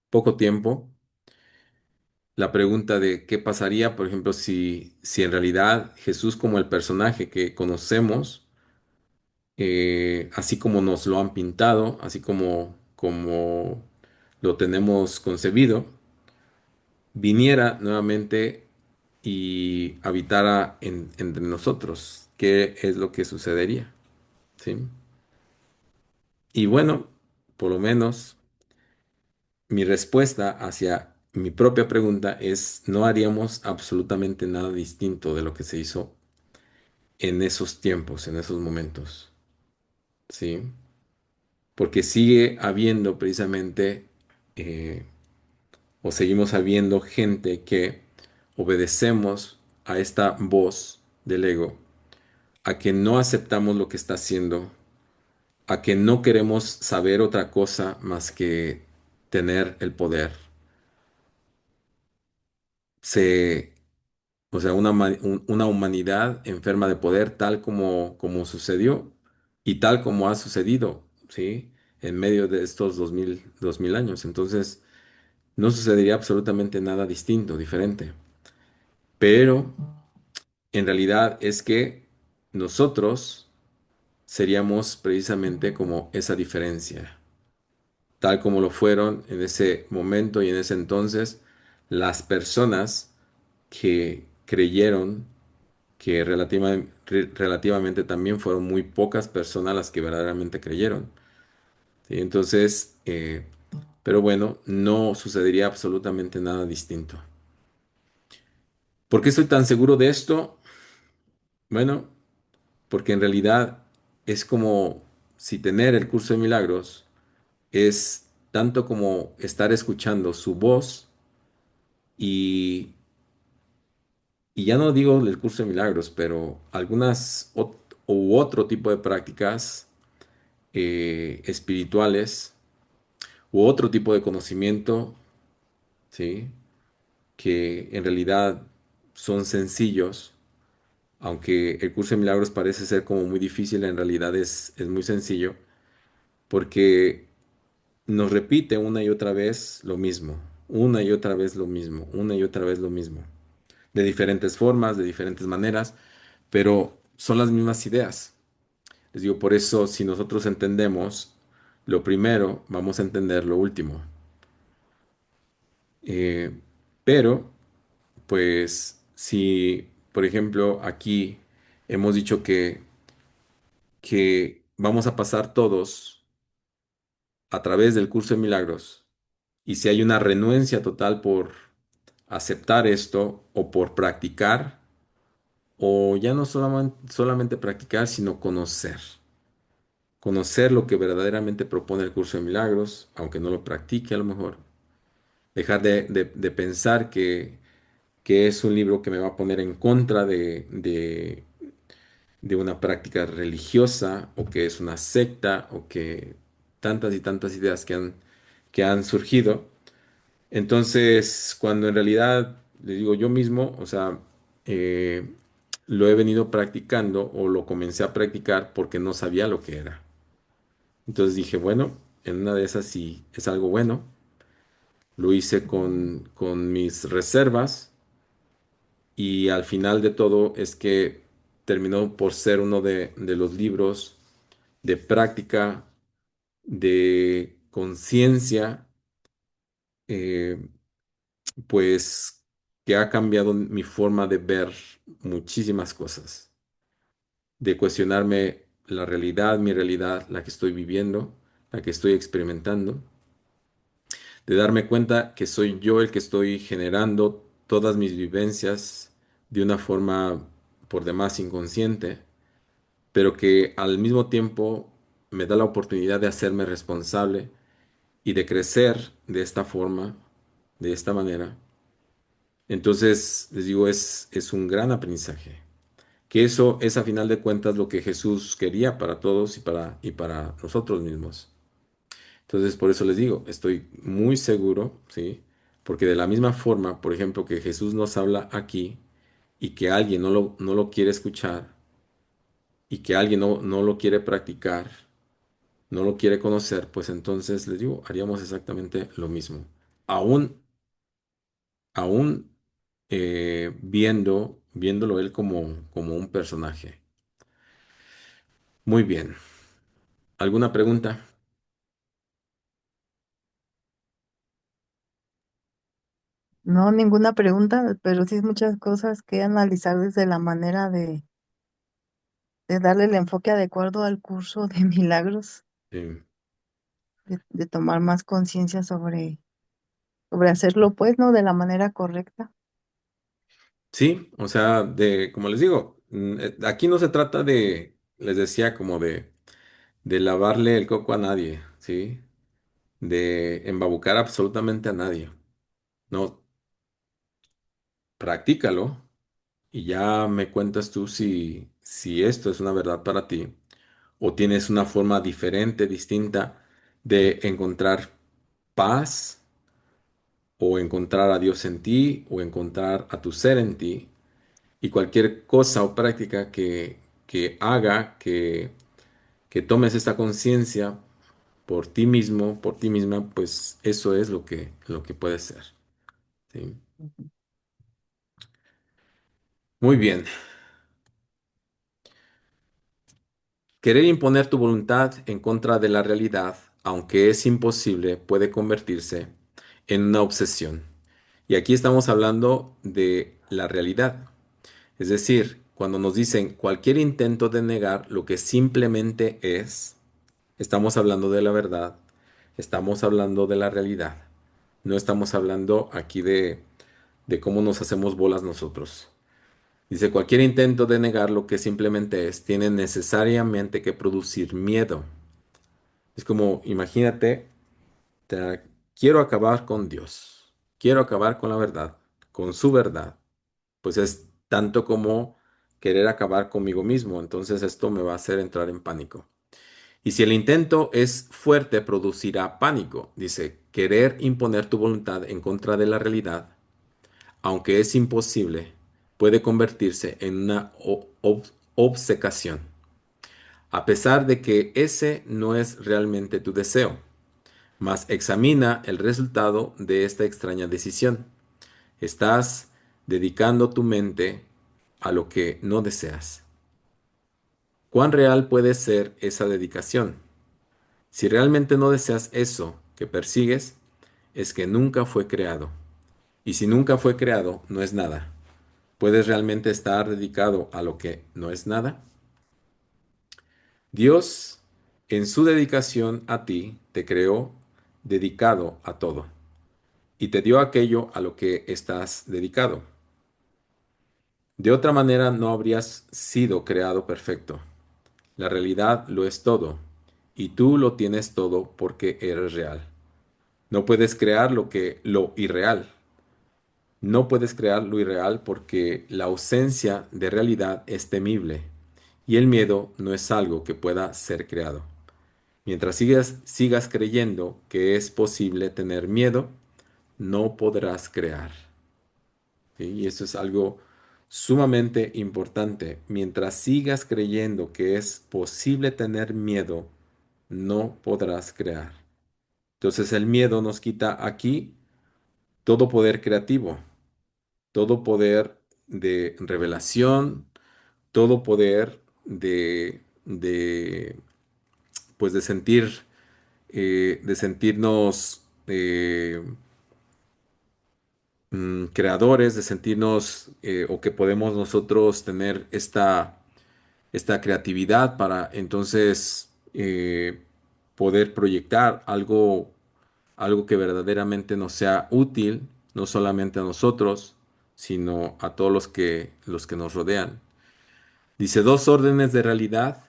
poco tiempo la pregunta de qué pasaría, por ejemplo, si en realidad Jesús como el personaje que conocemos, así como nos lo han pintado, así como lo tenemos concebido, viniera nuevamente y habitara entre nosotros, ¿qué es lo que sucedería? ¿Sí? Y bueno, por lo menos mi respuesta hacia mi propia pregunta es, no haríamos absolutamente nada distinto de lo que se hizo en esos tiempos, en esos momentos, ¿sí? Porque sigue habiendo precisamente, eh, o seguimos habiendo gente que obedecemos a esta voz del ego, a que no aceptamos lo que está haciendo, a que no queremos saber otra cosa más que tener el poder. Se O sea, una humanidad enferma de poder tal como sucedió y tal como ha sucedido, ¿sí? En medio de estos 2000 años. Entonces, no sucedería absolutamente nada distinto, diferente. Pero en realidad es que nosotros seríamos precisamente como esa diferencia, tal como lo fueron en ese momento y en ese entonces las personas que creyeron que relativamente también fueron muy pocas personas las que verdaderamente creyeron. ¿Sí? Entonces, pero bueno, no sucedería absolutamente nada distinto. ¿Por qué estoy tan seguro de esto? Bueno, porque en realidad es como si tener el curso de milagros es tanto como estar escuchando su voz y, y ya no digo el curso de milagros, pero algunas u otro tipo de prácticas espirituales u otro tipo de conocimiento, ¿sí? Que en realidad son sencillos, aunque el curso de milagros parece ser como muy difícil, en realidad es muy sencillo, porque nos repite una y otra vez lo mismo, una y otra vez lo mismo, una y otra vez lo mismo. de diferentes formas, de diferentes maneras, pero son las mismas ideas. Les digo, por eso si nosotros entendemos lo primero, vamos a entender lo último. Eh, pero, pues, si, por ejemplo, aquí hemos dicho que vamos a pasar todos a través del curso de milagros, y si hay una renuencia total por aceptar esto o por practicar, o ya no solamente practicar, sino conocer. Conocer lo que verdaderamente propone el curso de milagros, aunque no lo practique a lo mejor. Dejar de pensar que es un libro que me va a poner en contra de una práctica religiosa, o que es una secta, o que tantas y tantas ideas que han surgido. Entonces, cuando en realidad, le digo yo mismo, o sea, eh, lo he venido practicando o lo comencé a practicar porque no sabía lo que era. Entonces dije, bueno, en una de esas sí es algo bueno. Lo hice con mis reservas, y al final de todo es que terminó por ser uno de los libros de práctica, de conciencia, eh, pues que ha cambiado mi forma de ver muchísimas cosas, de cuestionarme la realidad, mi realidad, la que estoy viviendo, la que estoy experimentando, de darme cuenta que soy yo el que estoy generando todas mis vivencias de una forma por demás inconsciente, pero que al mismo tiempo me da la oportunidad de hacerme responsable y de crecer de esta forma, de esta manera. Entonces, les digo, es un gran aprendizaje. Que eso es a final de cuentas lo que Jesús quería para todos y para nosotros mismos. Entonces, por eso les digo, estoy muy seguro, ¿sí? Porque de la misma forma, por ejemplo, que Jesús nos habla aquí y que alguien no lo quiere escuchar, y que alguien no lo quiere practicar, no lo quiere conocer, pues entonces les digo, haríamos exactamente lo mismo. Aún, aún viéndolo él como un personaje. Muy bien. ¿Alguna pregunta? No, ninguna pregunta, pero sí muchas cosas que analizar desde la manera de darle el enfoque adecuado al curso de milagros, Sí. de tomar más conciencia sobre hacerlo, pues, ¿no? De la manera correcta. Sí, o sea, como les digo, aquí no se trata les decía, como de lavarle el coco a nadie, ¿sí? De embabucar absolutamente a nadie. No, practícalo y ya me cuentas tú si esto es una verdad para ti, o tienes una forma diferente, distinta de encontrar paz, o encontrar a Dios en ti, o encontrar a tu ser en ti, y cualquier cosa o práctica que haga que tomes esta conciencia por ti mismo, por ti misma, pues eso es lo que puede ser. ¿Sí? Ujú. Muy bien. Querer imponer tu voluntad en contra de la realidad, aunque es imposible, puede convertirse en una obsesión. Y aquí estamos hablando de la realidad. Es decir, cuando nos dicen cualquier intento de negar lo que simplemente es, estamos hablando de la verdad, estamos hablando de la realidad. No estamos hablando aquí de cómo nos hacemos bolas nosotros. Dice, cualquier intento de negar lo que simplemente es, tiene necesariamente que producir miedo. Es como, imagínate, te- quiero acabar con Dios, quiero acabar con la verdad, con su verdad. Pues es tanto como querer acabar conmigo mismo, entonces esto me va a hacer entrar en pánico. Y si el intento es fuerte, producirá pánico. Dice, querer imponer tu voluntad en contra de la realidad, aunque es imposible, puede convertirse en una obcecación, a pesar de que ese no es realmente tu deseo. Mas examina el resultado de esta extraña decisión. Estás dedicando tu mente a lo que no deseas. ¿Cuán real puede ser esa dedicación? Si realmente no deseas eso que persigues, es que nunca fue creado. Y si nunca fue creado, no es nada. ¿Puedes realmente estar dedicado a lo que no es nada? Dios, en su dedicación a ti, te creó dedicado a todo y te dio aquello a lo que estás dedicado. De otra manera, no habrías sido creado perfecto. La realidad lo es todo y tú lo tienes todo porque eres real. No puedes crear lo irreal. No puedes crear lo irreal porque la ausencia de realidad es temible y el miedo no es algo que pueda ser creado. Mientras sigas creyendo que es posible tener miedo, no podrás crear. ¿Sí? Y eso es algo sumamente importante. Mientras sigas creyendo que es posible tener miedo, no podrás crear. Entonces el miedo nos quita aquí todo poder creativo, todo poder de revelación, todo poder pues de sentirnos creadores, de sentirnos o que podemos nosotros tener esta creatividad para entonces poder proyectar algo que verdaderamente nos sea útil, no solamente a nosotros, sino a todos los que nos rodean. Dice, dos órdenes de realidad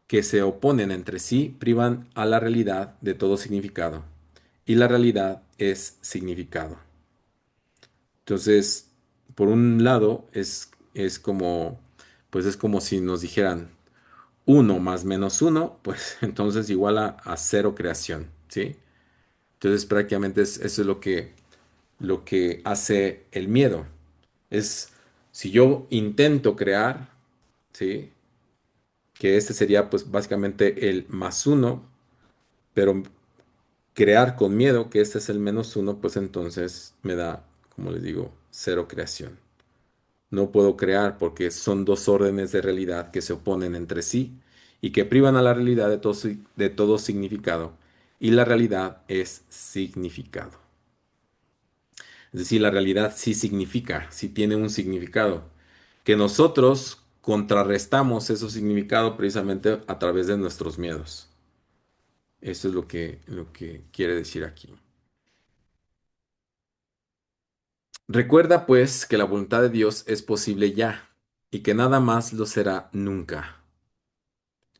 que se oponen entre sí privan a la realidad de todo significado, y la realidad es significado. Entonces, por un lado, pues es como si nos dijeran uno más menos uno, pues entonces igual a cero creación, ¿sí? Entonces, prácticamente eso es lo que hace el miedo. Es, si yo intento crear, ¿sí? Que este sería, pues, básicamente el más uno, pero crear con miedo, que este es el menos uno, pues entonces me da, como les digo, cero creación. No puedo crear porque son dos órdenes de realidad que se oponen entre sí y que privan a la realidad de todo significado. Y la realidad es significado. Es decir, la realidad sí significa, sí tiene un significado, que nosotros contrarrestamos ese significado precisamente a través de nuestros miedos. Eso es lo que quiere decir aquí. Recuerda pues que la voluntad de Dios es posible ya y que nada más lo será nunca.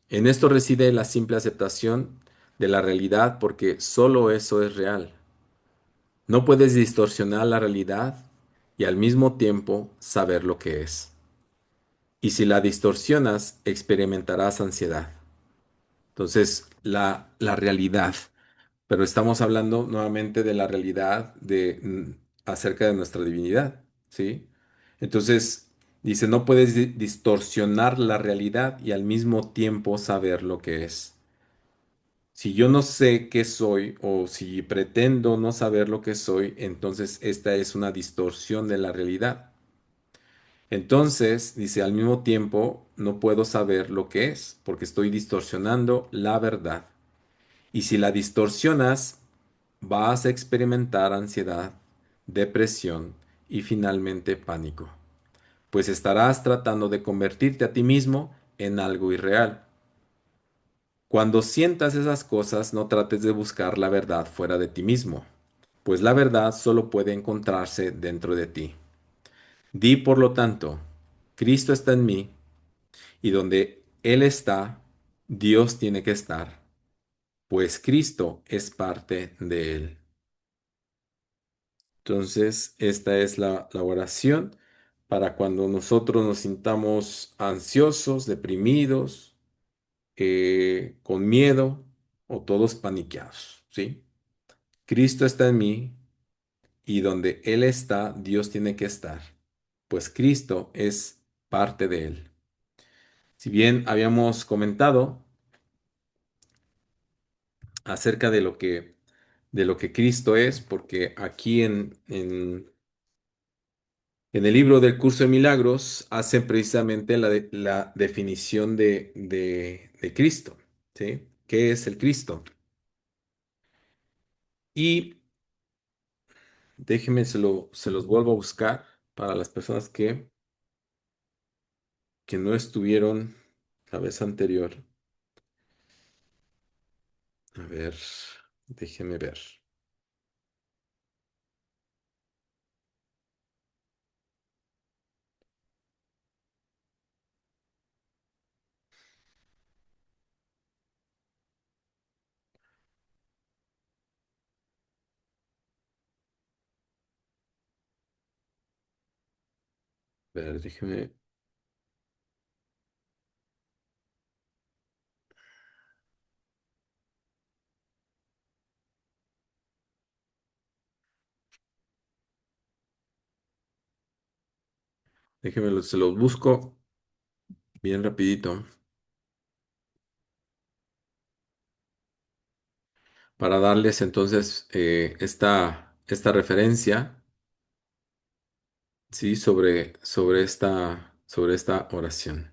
En esto reside la simple aceptación de la realidad porque solo eso es real. No puedes distorsionar la realidad y al mismo tiempo saber lo que es. Y si la distorsionas, experimentarás ansiedad. Entonces, la realidad, pero estamos hablando nuevamente de la realidad acerca de nuestra divinidad, ¿sí? Entonces, dice, no puedes distorsionar la realidad y al mismo tiempo saber lo que es. Si yo no sé qué soy o si pretendo no saber lo que soy, entonces esta es una distorsión de la realidad. Entonces, dice, al mismo tiempo no puedo saber lo que es porque estoy distorsionando la verdad. Y si la distorsionas, vas a experimentar ansiedad, depresión y finalmente pánico, pues estarás tratando de convertirte a ti mismo en algo irreal. Cuando sientas esas cosas, no trates de buscar la verdad fuera de ti mismo, pues la verdad solo puede encontrarse dentro de ti. Di, por lo tanto, Cristo está en mí, y donde Él está, Dios tiene que estar, pues Cristo es parte de Él. Entonces, esta es la oración para cuando nosotros nos sintamos ansiosos, deprimidos, con miedo o todos paniqueados, ¿sí? Cristo está en mí y donde Él está, Dios tiene que estar, pues Cristo es parte de Él. Si bien habíamos comentado acerca de lo que Cristo es, porque aquí En el libro del Curso de Milagros hacen precisamente la definición de Cristo, ¿sí? ¿Qué es el Cristo? Y déjenme, se los vuelvo a buscar para las personas que no estuvieron la vez anterior. A ver, déjenme ver. A ver, déjenme, se los busco bien rapidito para darles entonces esta referencia, ¿sí? Sobre esta oración.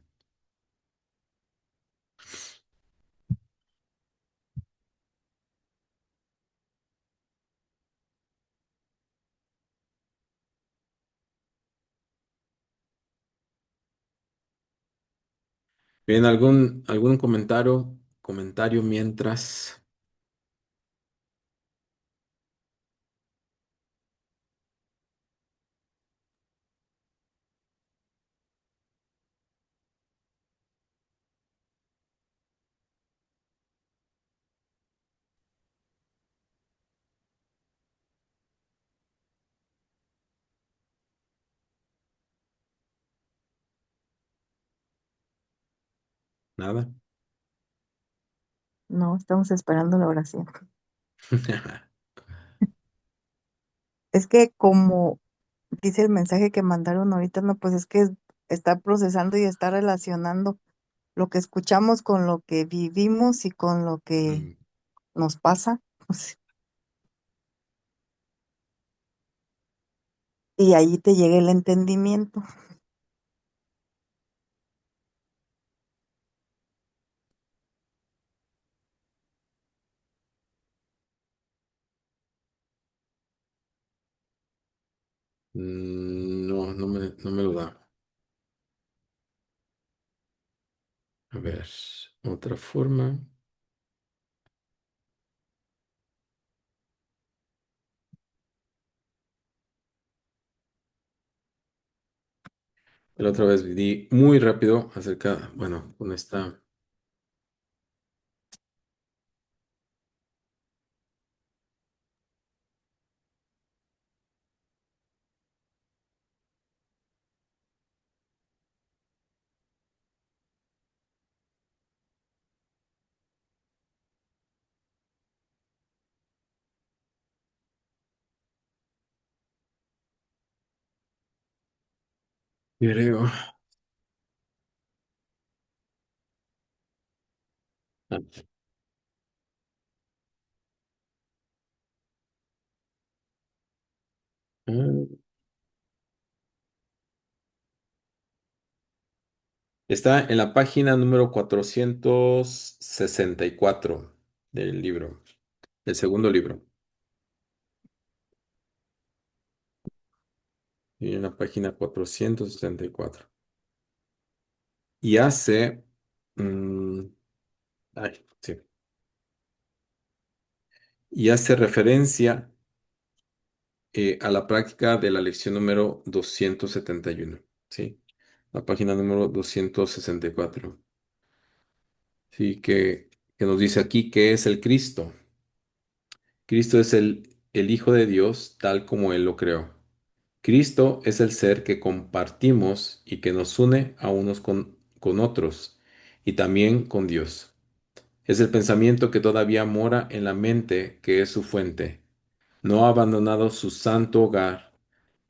Bien, algún comentario mientras. Nada. No, estamos esperando la oración. Es que como dice el mensaje que mandaron ahorita, no, pues es que está procesando y está relacionando lo que escuchamos con lo que vivimos y con lo que Mm, nos pasa. Pues, y ahí te llega el entendimiento. no, no me lo da. A ver, otra forma. La otra vez di muy rápido acerca, bueno, con esta. Creo. Ah, ah, está en la página número 464 del libro, del segundo libro. Y en la página 464. Y hace, mm, ay, sí, y hace referencia a la práctica de la lección número 271, ¿sí? La página número 264, ¿sí? Que nos dice aquí que es el Cristo. Cristo es el Hijo de Dios tal como Él lo creó. Cristo es el ser que compartimos y que nos une a unos con otros y también con Dios. Es el pensamiento que todavía mora en la mente que es su fuente. No ha abandonado su santo hogar,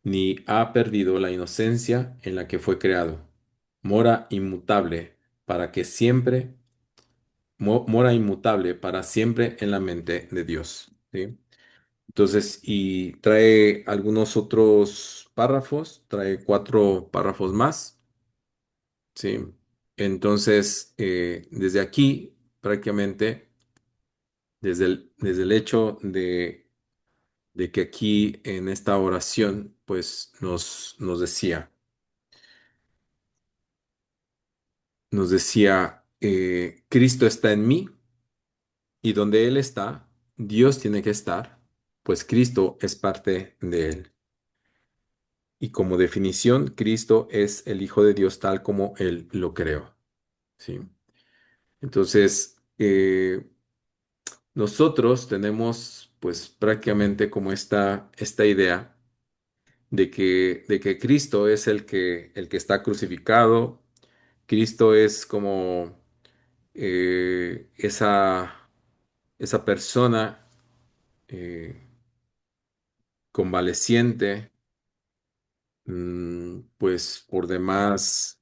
ni ha perdido la inocencia en la que fue creado. Mora inmutable para que siempre, mora inmutable para siempre en la mente de Dios. ¿Sí? Entonces, y trae algunos otros párrafos, trae 4 párrafos más, ¿sí? Entonces, desde aquí, prácticamente, desde el hecho de que aquí en esta oración, pues nos decía, Cristo está en mí y donde Él está, Dios tiene que estar, pues Cristo es parte de Él. Y como definición, Cristo es el Hijo de Dios tal como Él lo creó, ¿sí? Entonces, nosotros tenemos pues prácticamente como esta idea de que Cristo es el que está crucificado. Cristo es como esa persona eh, convaleciente, pues por demás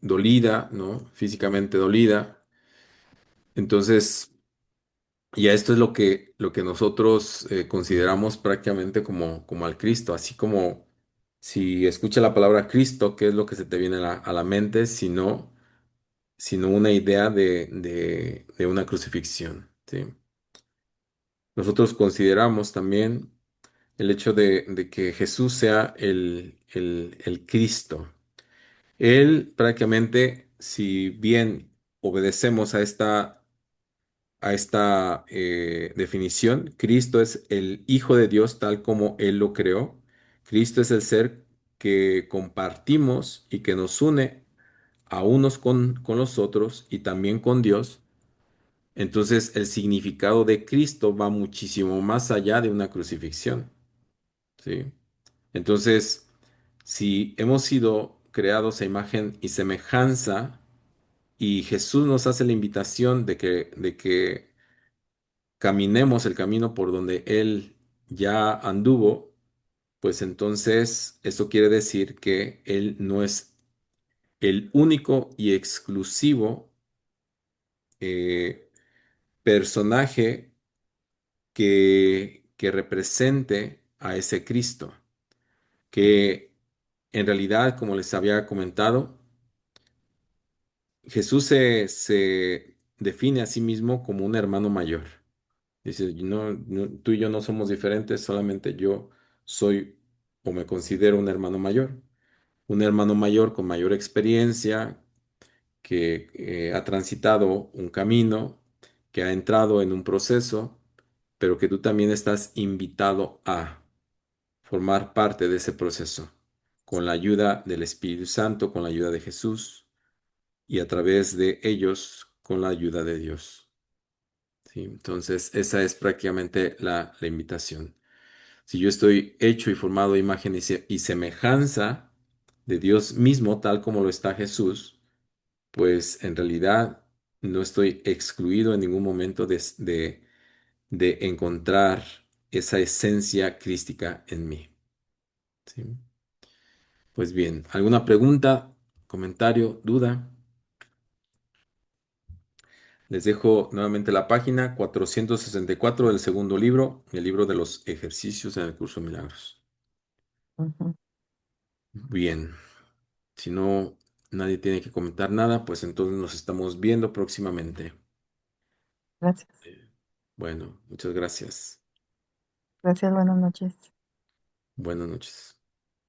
dolida, ¿no? Físicamente dolida. Entonces, y a esto es lo que nosotros consideramos prácticamente como al Cristo, así como si escucha la palabra Cristo, ¿qué es lo que se te viene a la mente? Sino una idea de una crucifixión, ¿sí? Nosotros consideramos también el hecho de que Jesús sea el Cristo. Él prácticamente, si bien obedecemos a esta definición, Cristo es el Hijo de Dios tal como Él lo creó. Cristo es el ser que compartimos y que nos une a unos con los otros y también con Dios. Entonces, el significado de Cristo va muchísimo más allá de una crucifixión, ¿sí? Entonces, si hemos sido creados a imagen y semejanza, y Jesús nos hace la invitación de que caminemos el camino por donde Él ya anduvo, pues entonces eso quiere decir que Él no es el único y exclusivo personaje que represente a ese Cristo, que en realidad, como les había comentado, Jesús se define a sí mismo como un hermano mayor. Dice, no, tú y yo no somos diferentes, solamente yo soy o me considero un hermano mayor. Un hermano mayor con mayor experiencia, que ha transitado un camino, que ha entrado en un proceso, pero que tú también estás invitado a formar parte de ese proceso, con la ayuda del Espíritu Santo, con la ayuda de Jesús y a través de ellos, con la ayuda de Dios. ¿Sí? Entonces, esa es prácticamente la invitación. Si yo estoy hecho y formado a imagen y semejanza de Dios mismo, tal como lo está Jesús, pues en realidad no estoy excluido en ningún momento de encontrar esa esencia crística en mí. ¿Sí? Pues bien, ¿alguna pregunta, comentario, duda? Les dejo nuevamente la página 464 del segundo libro, el libro de los ejercicios en el curso de milagros. Ujú. Bien, si no, nadie tiene que comentar nada, pues entonces nos estamos viendo próximamente. Gracias. Bueno, muchas gracias. Gracias, buenas noches. Buenas noches.